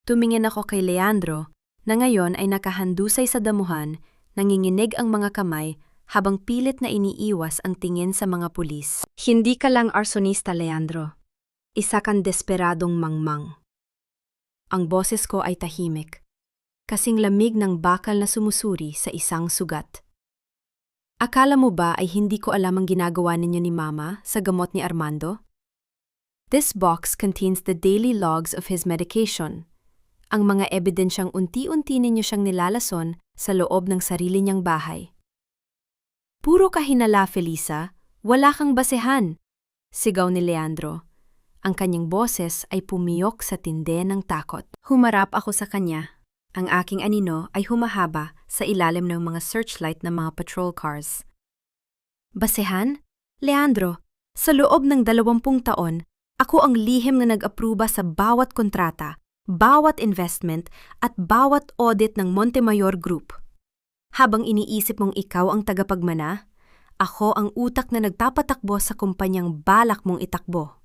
Tumingin ako kay Leandro na ngayon ay nakahandusay sa damuhan, nanginginig ang mga kamay habang pilit na iniiwas ang tingin sa mga pulis. Hindi ka lang arsonista, Leandro. Isa kang desperadong mangmang. Ang boses ko ay tahimik, kasing lamig ng bakal na sumusuri sa isang sugat. Akala mo ba ay hindi ko alam ang ginagawa ninyo ni Mama sa gamot ni Armando? This box contains the daily logs of his medication, ang mga ebidensyang unti-unti ninyo siyang nilalason sa loob ng sarili niyang bahay. Puro kahinala, Felisa, wala kang basehan, sigaw ni Leandro. Ang kanyang boses ay pumiyok sa tindi ng takot. Humarap ako sa kanya. Ang aking anino ay humahaba sa ilalim ng mga searchlight ng mga patrol cars. Basehan? Leandro, sa loob ng 20 taon, ako ang lihim na nag-apruba sa bawat kontrata, bawat investment at bawat audit ng Montemayor Group. Habang iniisip mong ikaw ang tagapagmana, ako ang utak na nagtapatakbo sa kumpanyang balak mong itakbo.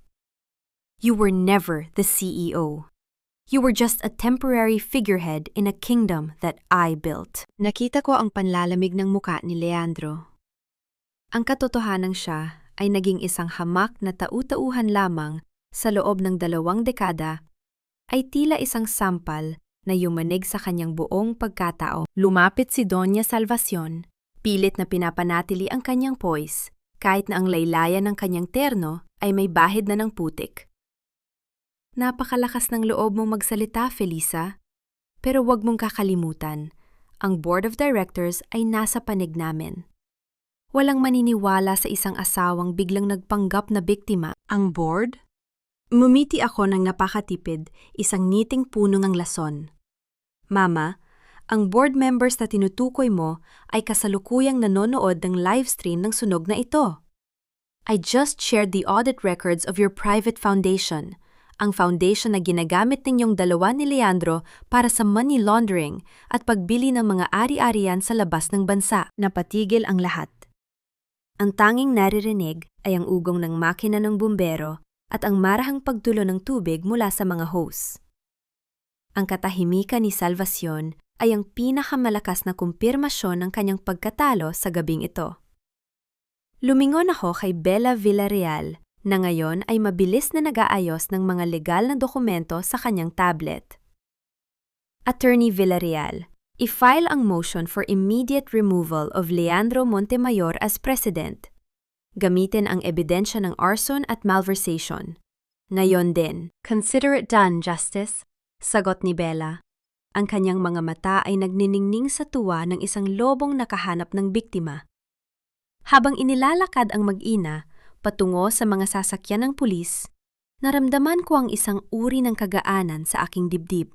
You were never the CEO. You were just a temporary figurehead in a kingdom that I built. Nakita ko ang panlalamig ng muka ni Leandro. Ang katotohanan siya ay naging isang hamak na tau-tauhan lamang sa loob ng 2 dekada, ay tila isang sampal na yumanig sa kanyang buong pagkatao. Lumapit si Doña Salvacion, pilit na pinapanatili ang kanyang poise, kahit na ang laylayan ng kanyang terno ay may bahid na ng putik. Napakalakas ng loob mong magsalita, Felisa. Pero huwag mong kakalimutan, ang Board of Directors ay nasa panig namin. Walang maniniwala sa isang asawang biglang nagpanggap na biktima. Ang board? Mumiti ako ng napakatipid, isang ngiting puno ng lason. Mama, ang board members na tinutukoy mo ay kasalukuyang nanonood ng livestream ng sunog na ito. I just shared the audit records of your private foundation, ang foundation na ginagamit ninyong 2 ni Leandro para sa money laundering at pagbili ng mga ari-arian sa labas ng bansa. Napatigil ang lahat. Ang tanging naririnig ay ang ugong ng makina ng bumbero at ang marahang pagtulo ng tubig mula sa mga hose. Ang katahimikan ni Salvacion ay ang pinakamalakas na kumpirmasyon ng kanyang pagkatalo sa gabing ito. Lumingon ako kay Bella Villarreal na ngayon ay mabilis na nag-aayos ng mga legal na dokumento sa kanyang tablet. Attorney Villarreal, i-file ang motion for immediate removal of Leandro Montemayor as president. Gamitin ang ebidensya ng arson at malversation. Ngayon din. Consider it done, Justice, sagot ni Bella. Ang kanyang mga mata ay nagniningning sa tuwa ng isang lobong nakahanap ng biktima. Habang inilalakad ang mag-ina patungo sa mga sasakyan ng pulis, naramdaman ko ang isang uri ng kagaanan sa aking dibdib.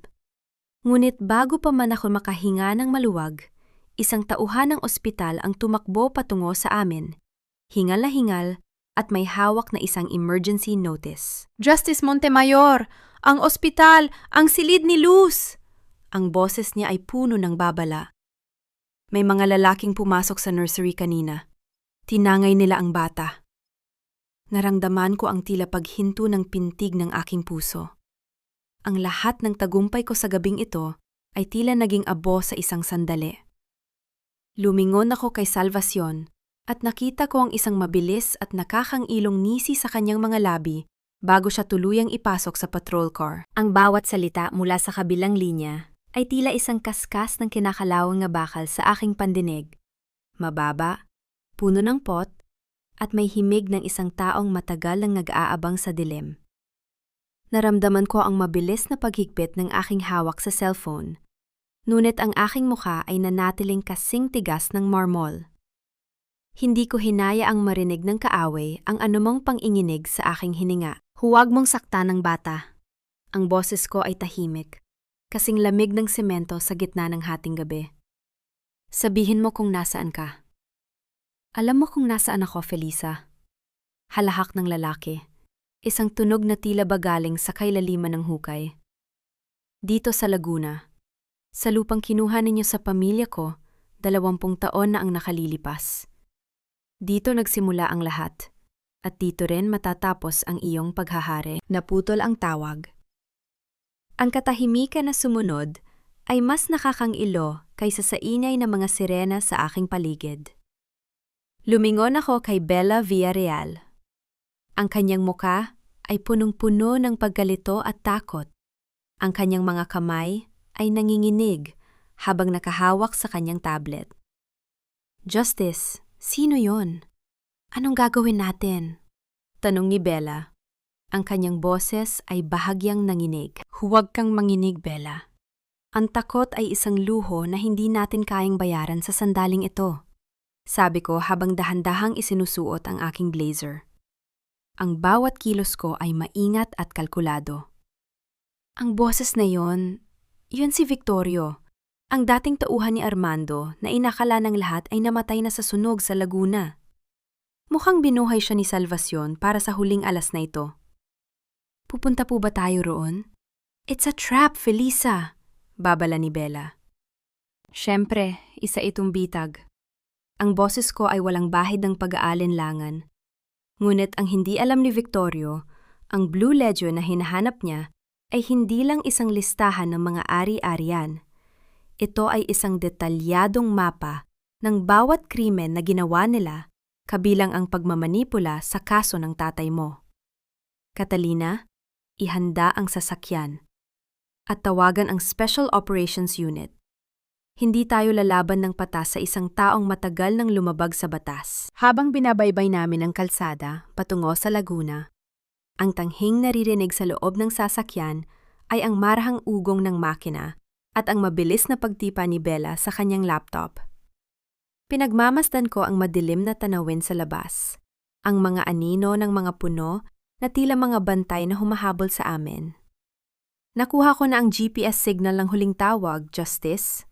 Ngunit bago pa man ako makahinga ng maluwag, isang tauhan ng ospital ang tumakbo patungo sa amin, hingal na hingal at may hawak na isang emergency notice. Justice Montemayor, ang ospital, ang silid ni Luz! Ang boses niya ay puno ng babala. May mga lalaking pumasok sa nursery kanina. Tinangay nila ang bata. Naramdaman ko ang tila paghinto ng pintig ng aking puso. Ang lahat ng tagumpay ko sa gabing ito ay tila naging abo sa isang sandali. Lumingon ako kay Salvacion at nakita ko ang isang mabilis at nakakangilong ngisi sa kanyang mga labi bago siya tuluyang ipasok sa patrol car. Ang bawat salita mula sa kabilang linya ay tila isang kaskas ng kinakalawang na bakal sa aking pandinig. Mababa, puno ng pot, at may himig ng isang taong matagal nang nag-aabang sa dilim. Naramdaman ko ang mabilis na paghigpit ng aking hawak sa cellphone, ngunit ang aking mukha ay nanatiling kasing tigas ng marmol. Hindi ko hinaya ang marinig ng kaaway ang anumang panginginig sa aking hininga. Huwag mong saktan ng bata. Ang boses ko ay tahimik, kasing lamig ng semento sa gitna ng hating gabi. Sabihin mo kung nasaan ka. Alam mo kung nasaan ako, Felisa. Halahak ng lalaki. Isang tunog na tila ba galing sa kailaliman ng hukay. Dito sa Laguna. Sa lupang kinuha ninyo sa pamilya ko, 20 taon na ang nakalilipas. Dito nagsimula ang lahat. At dito rin matatapos ang iyong paghahari. Naputol ang tawag. Ang katahimikan na sumunod ay mas nakakangilo kaysa sa ingay ng mga sirena sa aking paligid. Lumingon ako kay Bella Villarreal. Ang kanyang muka ay punong-puno ng pagkalito at takot. Ang kanyang mga kamay ay nanginginig habang nakahawak sa kanyang tablet. Justice, sino yon? Anong gagawin natin? Tanong ni Bella. Ang kanyang boses ay bahagyang nanginig. Huwag kang manginig, Bella. Ang takot ay isang luho na hindi natin kayang bayaran sa sandaling ito. Sabi ko habang dahan-dahang isinusuot ang aking blazer. Ang bawat kilos ko ay maingat at kalkulado. Ang boses na yun si Victorio, ang dating tauhan ni Armando na inakala ng lahat ay namatay na sa sunog sa Laguna. Mukhang binuhay siya ni Salvacion para sa huling alas na ito. Pupunta po ba tayo roon? It's a trap, Felisa, babala ni Bella. Siyempre, isa itong bitag. Ang boses ko ay walang bahid ng pag-aalinlangan. Ngunit ang hindi alam ni Victorio, ang Blue Legion na hinahanap niya ay hindi lang isang listahan ng mga ari-arian. Ito ay isang detalyadong mapa ng bawat krimen na ginawa nila, kabilang ang pagmamanipula sa kaso ng tatay mo. Catalina, ihanda ang sasakyan at tawagan ang Special Operations Unit. Hindi tayo lalaban ng patas sa isang taong matagal nang lumabag sa batas. Habang binabaybay namin ang kalsada patungo sa Laguna, ang tanghing naririnig sa loob ng sasakyan ay ang marahang ugong ng makina at ang mabilis na pagtipa ni Bella sa kanyang laptop. Pinagmamasdan ko ang madilim na tanawin sa labas, ang mga anino ng mga puno na tila mga bantay na humahabol sa amin. Nakuha ko na ang GPS signal ng huling tawag, Justice,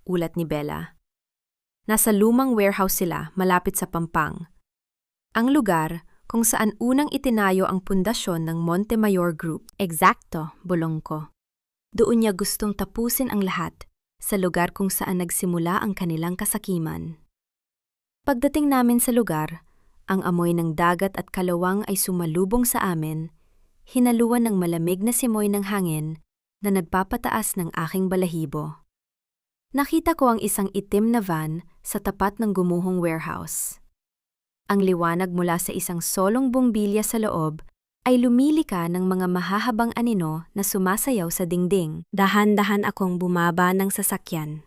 ulat ni Bella. Nasa lumang warehouse sila malapit sa Pampang. Ang lugar kung saan unang itinayo ang pundasyon ng Montemayor Group. Eksakto, bulong ko. Doon niya gustong tapusin ang lahat sa lugar kung saan nagsimula ang kanilang kasakiman. Pagdating namin sa lugar, ang amoy ng dagat at kalawang ay sumalubong sa amin, hinaluan ng malamig na simoy ng hangin na nagpapataas ng aking balahibo. Nakita ko ang isang itim na van sa tapat ng gumuhong warehouse. Ang liwanag mula sa isang solong bumbilya sa loob ay lumilika ng mga mahahabang anino na sumasayaw sa dingding. Dahan-dahan akong bumaba ng sasakyan.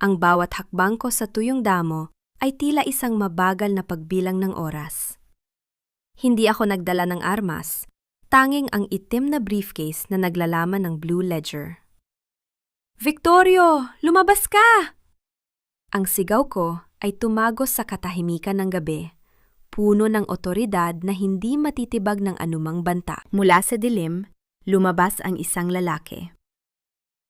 Ang bawat hakbang ko sa tuyong damo ay tila isang mabagal na pagbilang ng oras. Hindi ako nagdala ng armas, tanging ang itim na briefcase na naglalaman ng Blue Ledger. Victorio, lumabas ka! Ang sigaw ko ay tumagos sa katahimikan ng gabi, puno ng otoridad na hindi matitibag ng anumang banta. Mula sa dilim, lumabas ang isang lalaki.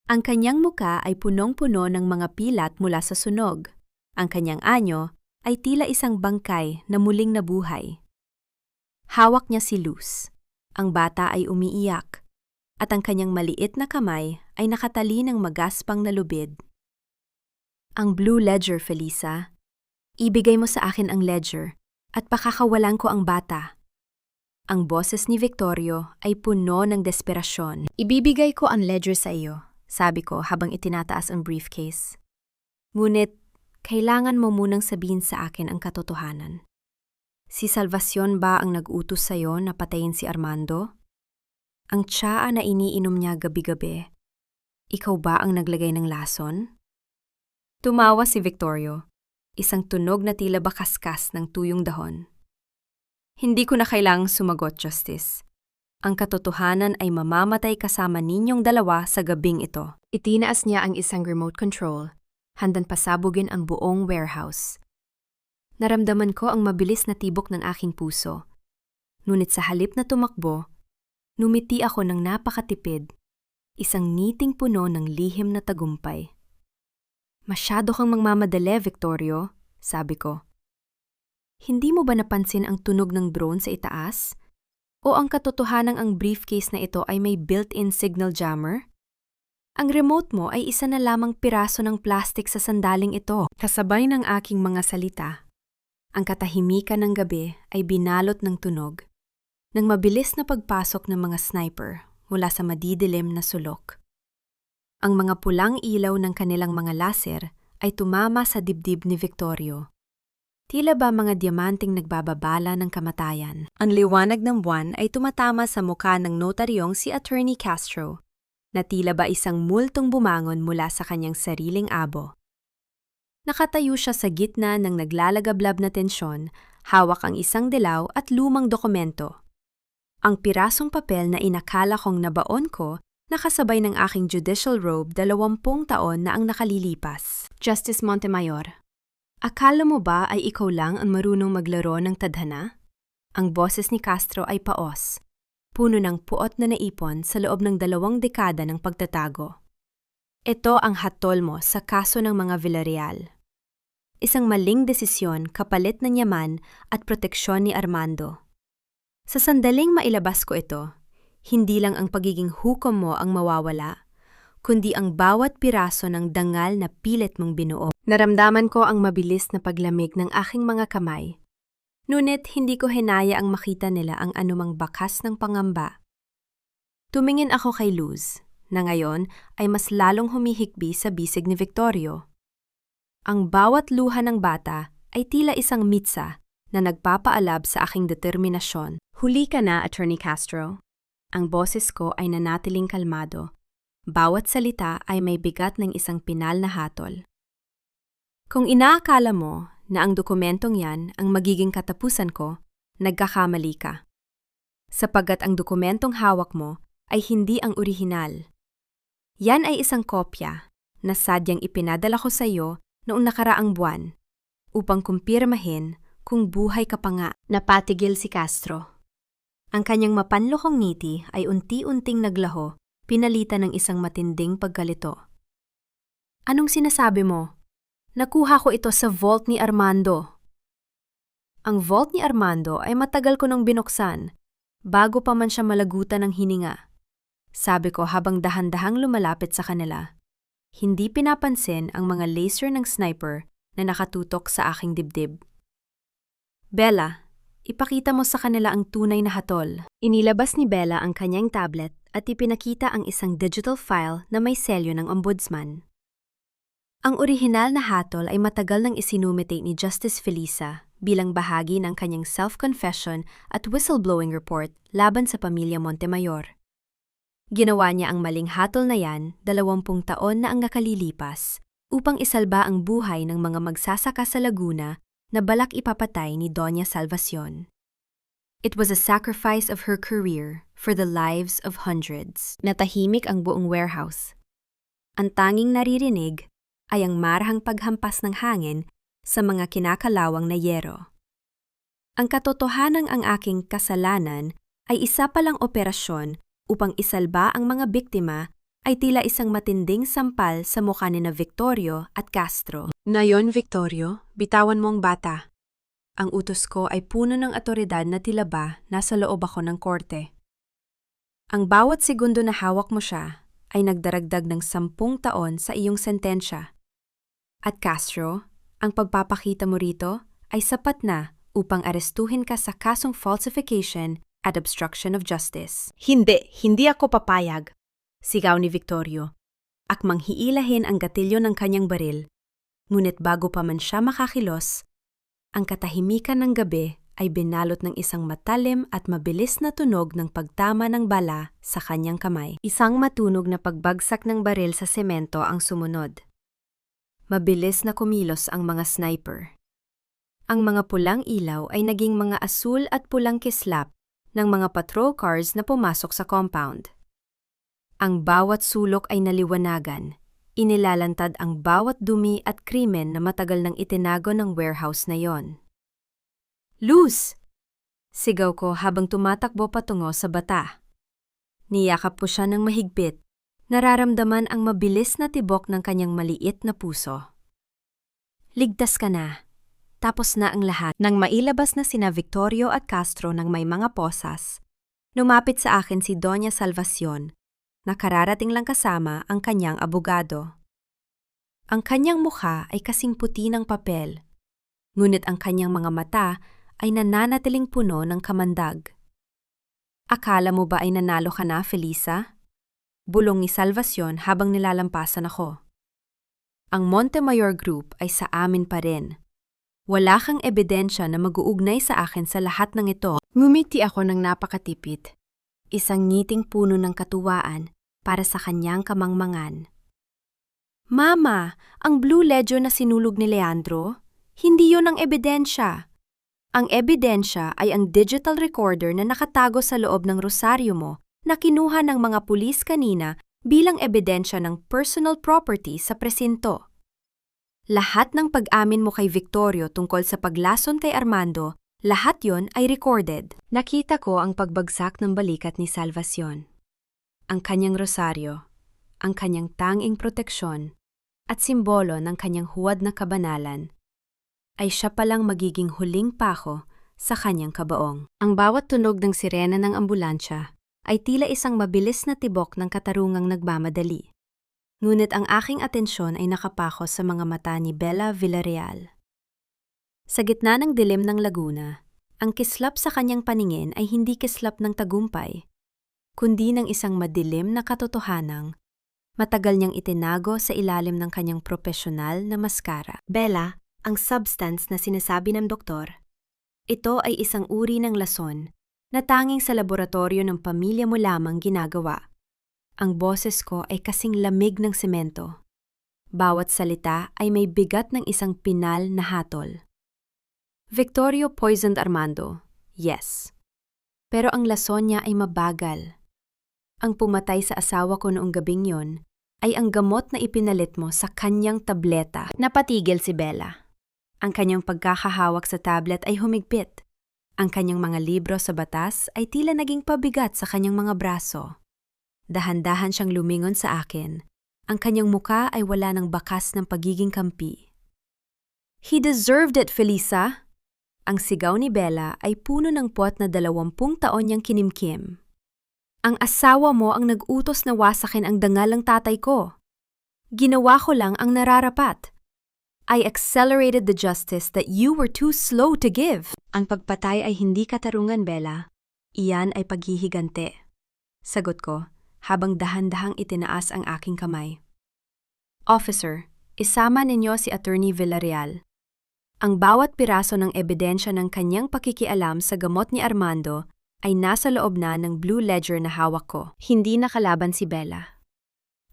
Ang kanyang muka ay punong-puno ng mga pilat mula sa sunog. Ang kanyang anyo ay tila isang bangkay na muling nabuhay. Hawak niya si Luz. Ang bata ay umiiyak, at ang kanyang maliit na kamay ay nakatali ng magaspang na lubid. Ang Blue Ledger, Felisa. Ibigay mo sa akin ang ledger at pakakawalan ko ang bata. Ang boses ni Victorio ay puno ng desperasyon. Ibibigay ko ang ledger sa iyo, sabi ko habang itinataas ang briefcase. Ngunit, kailangan mo munang sabihin sa akin ang katotohanan. Si Salvacion ba ang nag-utos sa iyo na patayin si Armando? Ang tsaa na iniinom niya gabi-gabi, ikaw ba ang naglagay ng lason? Tumawa si Victorio, isang tunog na tila ba kaskas ng tuyong dahon. Hindi ko na kailangang sumagot, Justice. Ang katotohanan ay mamamatay kasama ninyong dalawa sa gabing ito. Itinaas niya ang isang remote control, handang pasabugin ang buong warehouse. Naramdaman ko ang mabilis na tibok ng aking puso. Ngunit sa halip na tumakbo, numiti ako ng napakatipid, isang ngiting puno ng lihim na tagumpay. Masyado kang mangmamadali, Victorio, sabi ko. Hindi mo ba napansin ang tunog ng drone sa itaas? O ang katotohanang ang briefcase na ito ay may built-in signal jammer? Ang remote mo ay isa na lamang piraso ng plastik sa sandaling ito. Kasabay ng aking mga salita, ang katahimikan ng gabi ay binalot ng tunog, ng mabilis na pagpasok ng mga sniper mula sa madidilim na sulok. Ang mga pulang ilaw ng kanilang mga laser ay tumama sa dibdib ni Victorio. Tila ba mga diamanting nagbababala ng kamatayan. Ang liwanag ng buwan ay tumatama sa mukha ng notaryong si Attorney Castro, na tila ba isang multong bumangon mula sa kanyang sariling abo. Nakatayo siya sa gitna ng naglalagablab na tensyon, hawak ang isang dilaw at lumang dokumento. Ang pirasong papel na inakala kong nabaon ko, nakasabay ng aking judicial robe 20 taon na ang nakalilipas. Justice Montemayor, akala mo ba ay ikaw lang ang marunong maglaro ng tadhana? Ang boses ni Castro ay paos, puno ng puot na naipon sa loob ng 2 dekada ng pagtatago. Ito ang hatol mo sa kaso ng mga Villarreal. Isang maling desisyon kapalit ng yaman at proteksyon ni Armando. Sa sandaling mailabas ko ito, hindi lang ang pagiging hukom mo ang mawawala, kundi ang bawat piraso ng dangal na pilit mong binuo. Naramdaman ko ang mabilis na paglamig ng aking mga kamay. Ngunit hindi ko hinaya ang makita nila ang anumang bakas ng pangamba. Tumingin ako kay Luz, na ngayon ay mas lalong humihikbi sa bisig ni Victorio. Ang bawat luha ng bata ay tila isang mitsa na nagpapaalab sa aking determinasyon. Huli ka na, Attorney Castro. Ang boses ko ay nanatiling kalmado. Bawat salita ay may bigat ng isang pinal na hatol. Kung inaakala mo na ang dokumentong yan ang magiging katapusan ko, nagkakamali ka. Sapagkat ang dokumentong hawak mo ay hindi ang orihinal. Yan ay isang kopya na sadyang ipinadala ko sa iyo noong nakaraang buwan upang kumpirmahin kung buhay ka pa nga. Napatigil si Castro. Ang kanyang mapanlokong ngiti ay unti-unting naglaho, pinalitan ng isang matinding pagkalito. Anong sinasabi mo? Nakuha ko ito sa vault ni Armando. Ang vault ni Armando ay matagal ko nang binuksan, bago pa man siya malagutan ng hininga. Sabi ko habang dahan-dahang lumalapit sa kanila. Hindi pinapansin ang mga laser ng sniper na nakatutok sa aking dibdib. Bella, ipakita mo sa kanila ang tunay na hatol. Inilabas ni Bella ang kanyang tablet at ipinakita ang isang digital file na may selyo ng ombudsman. Ang orihinal na hatol ay matagal nang isinumitate ni Justice Felisa bilang bahagi ng kanyang self-confession at whistleblowing report laban sa pamilya Montemayor. Ginawa niya ang maling hatol na yan 20 taon na ang nakalilipas upang isalba ang buhay ng mga magsasaka sa Laguna na balak ipapatay ni Doña Salvacion. It was a sacrifice of her career for the lives of hundreds. Natahimik ang buong warehouse. Ang tanging naririnig ay ang marahang paghampas ng hangin sa mga kinakalawang na yero. Ang katotohanang ang aking kasalanan ay isa palang operasyon upang isalba ang mga biktima ay tila isang matinding sampal sa mukha ni na Victorio at Castro. Nayon, Victorio, bitawan mo ang bata. Ang utos ko ay puno ng otoridad na tila ba nasa loob ako ng korte. Ang bawat segundo na hawak mo siya ay nagdaragdag ng 10 taon sa iyong sentensya. At Castro, ang pagpapakita mo rito ay sapat na upang arestuhin ka sa kasong falsification at obstruction of justice. Hindi ako papayag. Sigaw ni Victorio. Akmang hiilahin ang gatilyo ng kanyang baril. Ngunit bago pa man siya makakilos, ang katahimikan ng gabi ay binalot ng isang matalim at mabilis na tunog ng pagtama ng bala sa kanyang kamay. Isang matunog na pagbagsak ng baril sa semento ang sumunod. Mabilis na kumilos ang mga sniper. Ang mga pulang ilaw ay naging mga asul at pulang kislap ng mga patrol cars na pumasok sa compound. Ang bawat sulok ay naliwanagan. Inilalantad ang bawat dumi at krimen na matagal nang itinago ng warehouse na yon. Luz! Sigaw ko habang tumatakbo patungo sa bata. Niyakap ko siya ng mahigpit. Nararamdaman ang mabilis na tibok ng kanyang maliit na puso. Ligtas ka na. Tapos na ang lahat. Nang mailabas na sina Victorio at Castro ng may mga posas, lumapit sa akin si Doña Salvacion, na kararating lang kasama ang kanyang abogado. Ang kanyang mukha ay kasing puti ng papel, ngunit ang kanyang mga mata ay nananatiling puno ng kamandag. Akala mo ba ay nanalo ka na, Felisa? Bulong ni Salvacion habang nilalampasan ako. Ang Montemayor Group ay sa amin pa rin. Wala kang ebidensya na mag-uugnay sa akin sa lahat ng ito. Ngumiti ako ng napakatipid. Isang ngiting puno ng katuwaan para sa kanyang kamangmangan. Mama, ang Blue Ledger na sinulog ni Leandro? Hindi yon ang ebidensya. Ang ebidensya ay ang digital recorder na nakatago sa loob ng rosaryo mo na kinuha ng mga pulis kanina bilang ebidensya ng personal property sa presinto. Lahat ng pag-amin mo kay Victorio tungkol sa paglason kay Armando, lahat yon ay recorded. Nakita ko ang pagbagsak ng balikat ni Salvacion. Ang kanyang rosaryo, ang kanyang tanging proteksyon, at simbolo ng kanyang huwad na kabanalan, ay siya palang magiging huling pako sa kanyang kabaong. Ang bawat tunog ng sirena ng ambulansya ay tila isang mabilis na tibok ng katarungang nagmamadali. Ngunit ang aking atensyon ay nakapako sa mga mata ni Bella Villarreal. Sa gitna ng dilim ng Laguna, ang kislap sa kanyang paningin ay hindi kislap ng tagumpay, kundi ng isang madilim na katotohanang matagal niyang itinago sa ilalim ng kanyang propesyonal na maskara. Bella, ang substance na sinasabi ng doktor, ito ay isang uri ng lason na tanging sa laboratorio ng pamilya mo lamang ginagawa. Ang boses ko ay kasing lamig ng semento. Bawat salita ay may bigat ng isang pinal na hatol. Victorio poisoned Armando, yes. Pero ang lason niya ay mabagal. Ang pumatay sa asawa ko noong gabing yon ay ang gamot na ipinalit mo sa kanyang tableta. Napatigil si Bella. Ang kanyang pagkakahawak sa tablet ay humigpit. Ang kanyang mga libro sa batas ay tila naging pabigat sa kanyang mga braso. Dahan-dahan siyang lumingon sa akin. Ang kanyang muka ay wala ng bakas ng pagiging kampi. He deserved it, Felisa! Ang sigaw ni Bella ay puno ng puwat na 20 taon niyang kinimkim. Ang asawa mo ang nag-utos na wasakin ang dangal ng tatay ko. Ginawa ko lang ang nararapat. I accelerated the justice that you were too slow to give. Ang pagpatay ay hindi katarungan, Bella. Iyan ay paghihigante. Sagot ko, habang dahan-dahang itinaas ang aking kamay. Officer, isama ninyo si Attorney Villarreal. Ang bawat piraso ng ebidensya ng kanyang pakikialam sa gamot ni Armando ay nasa loob na ng Blue Ledger na hawak ko. Hindi nakalaban si Bella.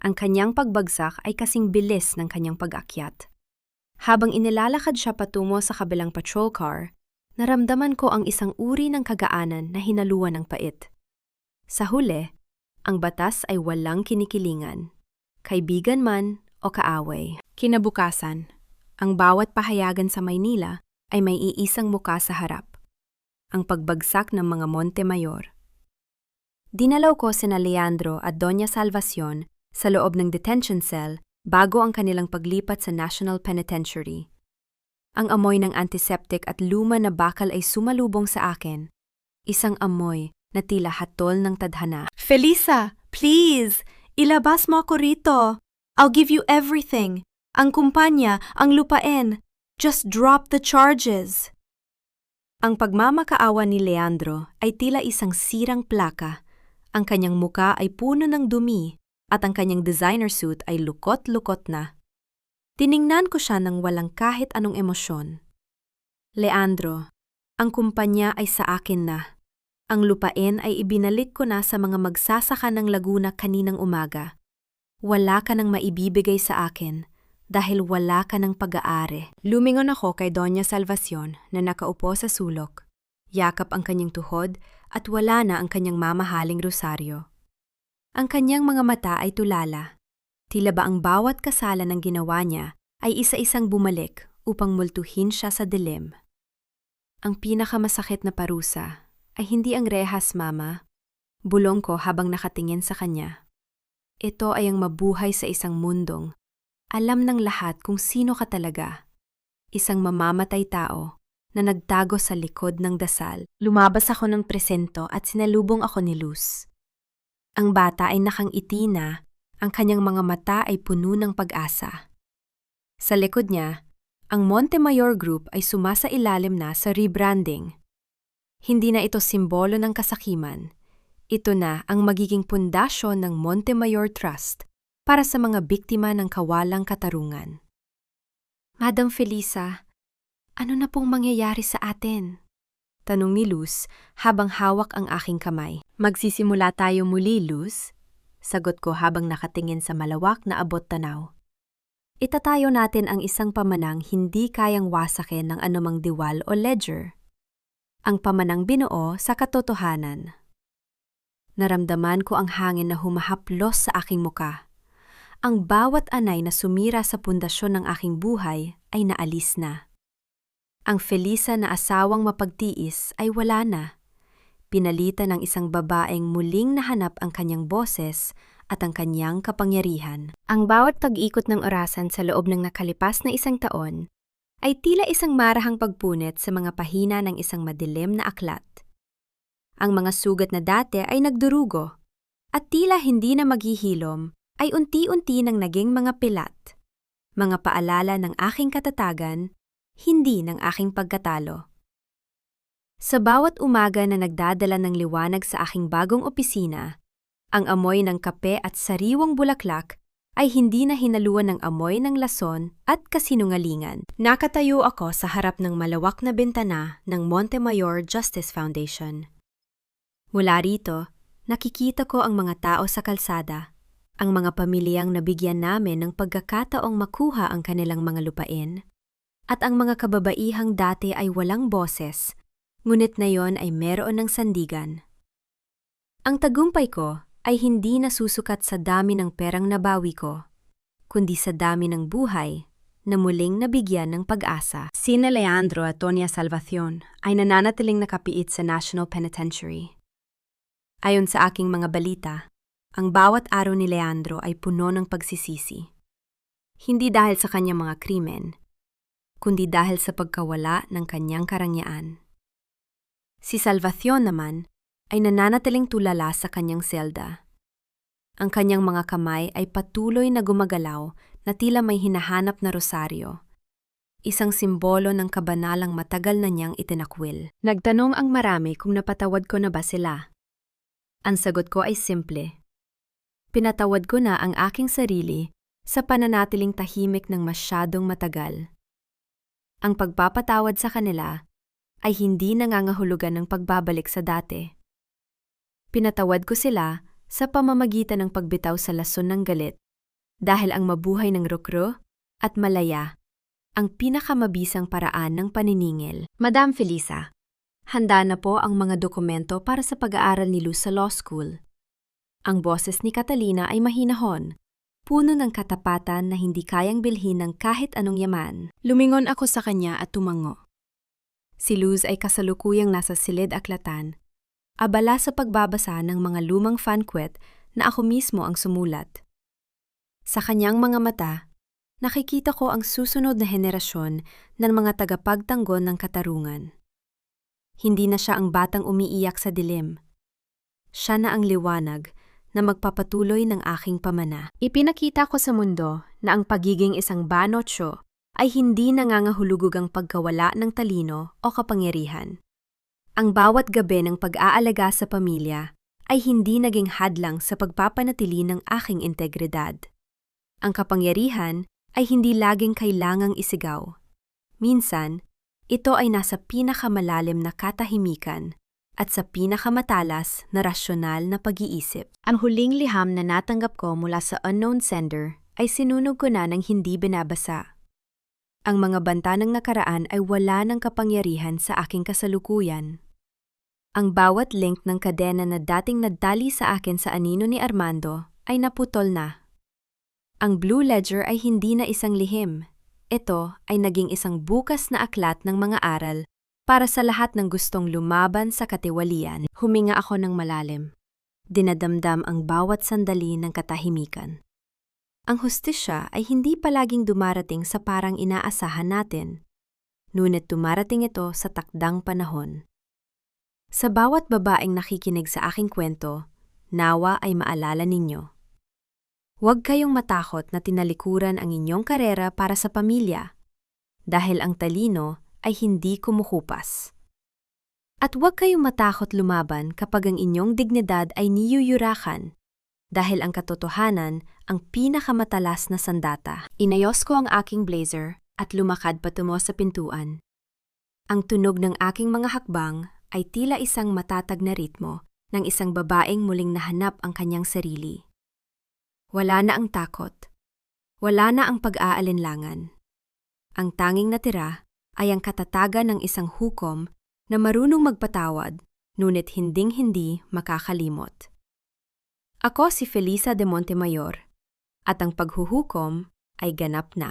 Ang kanyang pagbagsak ay kasing bilis ng kanyang pag-akyat. Habang inilalakad siya patungo sa kabilang patrol car, naramdaman ko ang isang uri ng kagaanan na hinaluan ng pait. Sa huli, ang batas ay walang kinikilingan, kaibigan man o kaaway. Kinabukasan, ang bawat pahayagan sa Maynila ay may iisang muka sa harap. Ang pagbagsak ng mga Montemayor. Dinalaw ko sina Leandro at Doña Salvacion sa loob ng detention cell bago ang kanilang paglipat sa National Penitentiary. Ang amoy ng antiseptic at luma na bakal ay sumalubong sa akin. Isang amoy na tila hatol ng tadhana. Felisa, please! Ilabas mo ako rito! I'll give you everything! Ang kumpanya, ang lupain! Just drop the charges! Ang pagmamakaawa ni Leandro ay tila isang sirang plaka. Ang kanyang muka ay puno ng dumi at ang kanyang designer suit ay lukot-lukot na. Tiningnan ko siya ng walang kahit anong emosyon. Leandro, ang kumpanya ay sa akin na. Ang lupain ay ibinalik ko na sa mga magsasaka ng Laguna kaninang umaga. Wala ka nang maibibigay sa akin dahil wala ka ng pag-aari. Lumingon ako kay Doña Salvacion na nakaupo sa sulok. Yakap ang kanyang tuhod at wala na ang kanyang mamahaling rosaryo. Ang kanyang mga mata ay tulala. Tila ba ang bawat kasala ng ginawa niya ay isa-isang bumalik upang multuhin siya sa dilim. Ang pinakamasakit na parusa ay hindi ang rehas, Mama. Bulong ko habang nakatingin sa kanya. Ito ay ang mabuhay sa isang mundong alam ng lahat kung sino ka talaga. Isang mamamatay tao na nagtago sa likod ng dasal. Lumabas ako ng presento at sinalubong ako ni Luz. Ang bata ay nakangiti na, ang kanyang mga mata ay puno ng pag-asa. Sa likod niya, ang Montemayor Group ay sumasailalim na sa rebranding. Hindi na ito simbolo ng kasakiman. Ito na ang magiging pundasyon ng Montemayor Trust para sa mga biktima ng kawalang katarungan. Madam Felisa, ano na pong mangyayari sa atin? Tanong ni Luz habang hawak ang aking kamay. Magsisimula tayo muli, Luz? Sagot ko habang nakatingin sa malawak na abot-tanaw. Itatayo natin ang isang pamanang hindi kayang wasakin ng anumang diwal o ledger. Ang pamanang binuo sa katotohanan. Naramdaman ko ang hangin na humahaplos sa aking muka. Ang bawat anay na sumira sa pundasyon ng aking buhay ay naalis na. Ang Felisa na asawang mapagtiis ay wala na. Pinalitan ng isang babaeng muling nahanap ang kanyang boses at ang kanyang kapangyarihan. Ang bawat pag-ikot ng orasan sa loob ng nakalipas na isang taon ay tila isang marahang pagpunit sa mga pahina ng isang madilim na aklat. Ang mga sugat na dati ay nagdurugo at tila hindi na maghihilom ay unti-unti nang naging mga pilat. Mga paalala ng aking katatagan, hindi ng aking pagkatalo. Sa bawat umaga na nagdadala ng liwanag sa aking bagong opisina, ang amoy ng kape at sariwang bulaklak ay hindi na hinaluan ng amoy ng lason at kasinungalingan. Nakatayo ako sa harap ng malawak na bintana ng Montemayor Justice Foundation. Mula rito, nakikita ko ang mga tao sa kalsada, ang mga pamilyang nabigyan namin ng pagkakataong makuha ang kanilang mga lupain, at ang mga kababaihang dati ay walang boses, ngunit ngayon ay meron ng sandigan. Ang tagumpay ko ay hindi nasusukat sa dami ng perang nabawi ko, kundi sa dami ng buhay na muling nabigyan ng pag-asa. Sina Leandro at Doña Salvacion ay nananatiling nakapiit sa National Penitentiary. Ayon sa aking mga balita, ang bawat araw ni Leandro ay puno ng pagsisisi. Hindi dahil sa kanyang mga krimen, kundi dahil sa pagkawala ng kanyang karangyaan. Si Salvacion naman ay nananatiling tulala sa kanyang selda. Ang kanyang mga kamay ay patuloy na gumagalaw na tila may hinahanap na rosaryo, isang simbolo ng kabanalang matagal na niyang itinakwil. Nagtanong ang marami kung napatawad ko na ba sila. Ang sagot ko ay simple. Pinatawad ko na ang aking sarili sa pananatiling tahimik ng masyadong matagal. Ang pagpapatawad sa kanila ay hindi nangangahulugan ng pagbabalik sa dati. Pinatawad ko sila sa pamamagitan ng pagbitaw sa lason ng galit dahil ang mabuhay ng rukro at malaya ang pinakamabisang paraan ng paniningil. Madam Felisa, handa na po ang mga dokumento para sa pag-aaral ni Luz sa law school. Ang boses ni Catalina ay mahinahon, puno ng katapatan na hindi kayang bilhin ng kahit anong yaman. Lumingon ako sa kanya at tumango. Si Luz ay kasalukuyang nasa silid-aklatan, abala sa pagbabasa ng mga lumang fankwet na ako mismo ang sumulat. Sa kanyang mga mata, nakikita ko ang susunod na henerasyon ng mga tagapagtanggol ng katarungan. Hindi na siya ang batang umiiyak sa dilim. Siya na ang liwanag na magpapatuloy ng aking pamana. Ipinakita ko sa mundo na ang pagiging isang banotso ay hindi nangangahulugang pagkawala ng talino o kapangyarihan. Ang bawat gabi ng pag-aalaga sa pamilya ay hindi naging hadlang sa pagpapanatili ng aking integridad. Ang kapangyarihan ay hindi laging kailangang isigaw. Minsan, ito ay nasa pinakamalalim na katahimikan at sa pinakamatalas na rasyonal na pag-iisip. Ang huling liham na natanggap ko mula sa unknown sender ay sinunog ko na ng hindi binabasa. Ang mga banta ng nakaraan ay wala ng kapangyarihan sa aking kasalukuyan. Ang bawat link ng kadena na dating nadali sa akin sa anino ni Armando ay naputol na. Ang Blue Ledger ay hindi na isang lihim. Ito ay naging isang bukas na aklat ng mga aral para sa lahat ng gustong lumaban sa katiwalian. Huminga ako ng malalim. Dinadamdam ang bawat sandali ng katahimikan. Ang hustisya ay hindi palaging dumarating sa parang inaasahan natin, ngunit dumarating ito sa takdang panahon. Sa bawat babaeng nakikinig sa aking kwento, nawa ay maalala ninyo. Huwag kayong matakot na tinalikuran ang inyong karera para sa pamilya, dahil ang talino ay hindi kumukupas. At huwag kayong matakot lumaban kapag ang inyong dignidad ay niyuyurakan, dahil ang katotohanan ang pinakamatalas na sandata. Inayos ko ang aking blazer at lumakad patungo sa pintuan. Ang tunog ng aking mga hakbang ay tila isang matatag na ritmo ng isang babaeng muling nahanap ang kanyang sarili. Wala na ang takot. Wala na ang pag-aalinlangan. Ang tanging natira ay ang katatagan ng isang hukom na marunong magpatawad, ngunit hinding-hindi makakalimot. Ako si Felisa de Montemayor, at ang paghuhukom ay ganap na.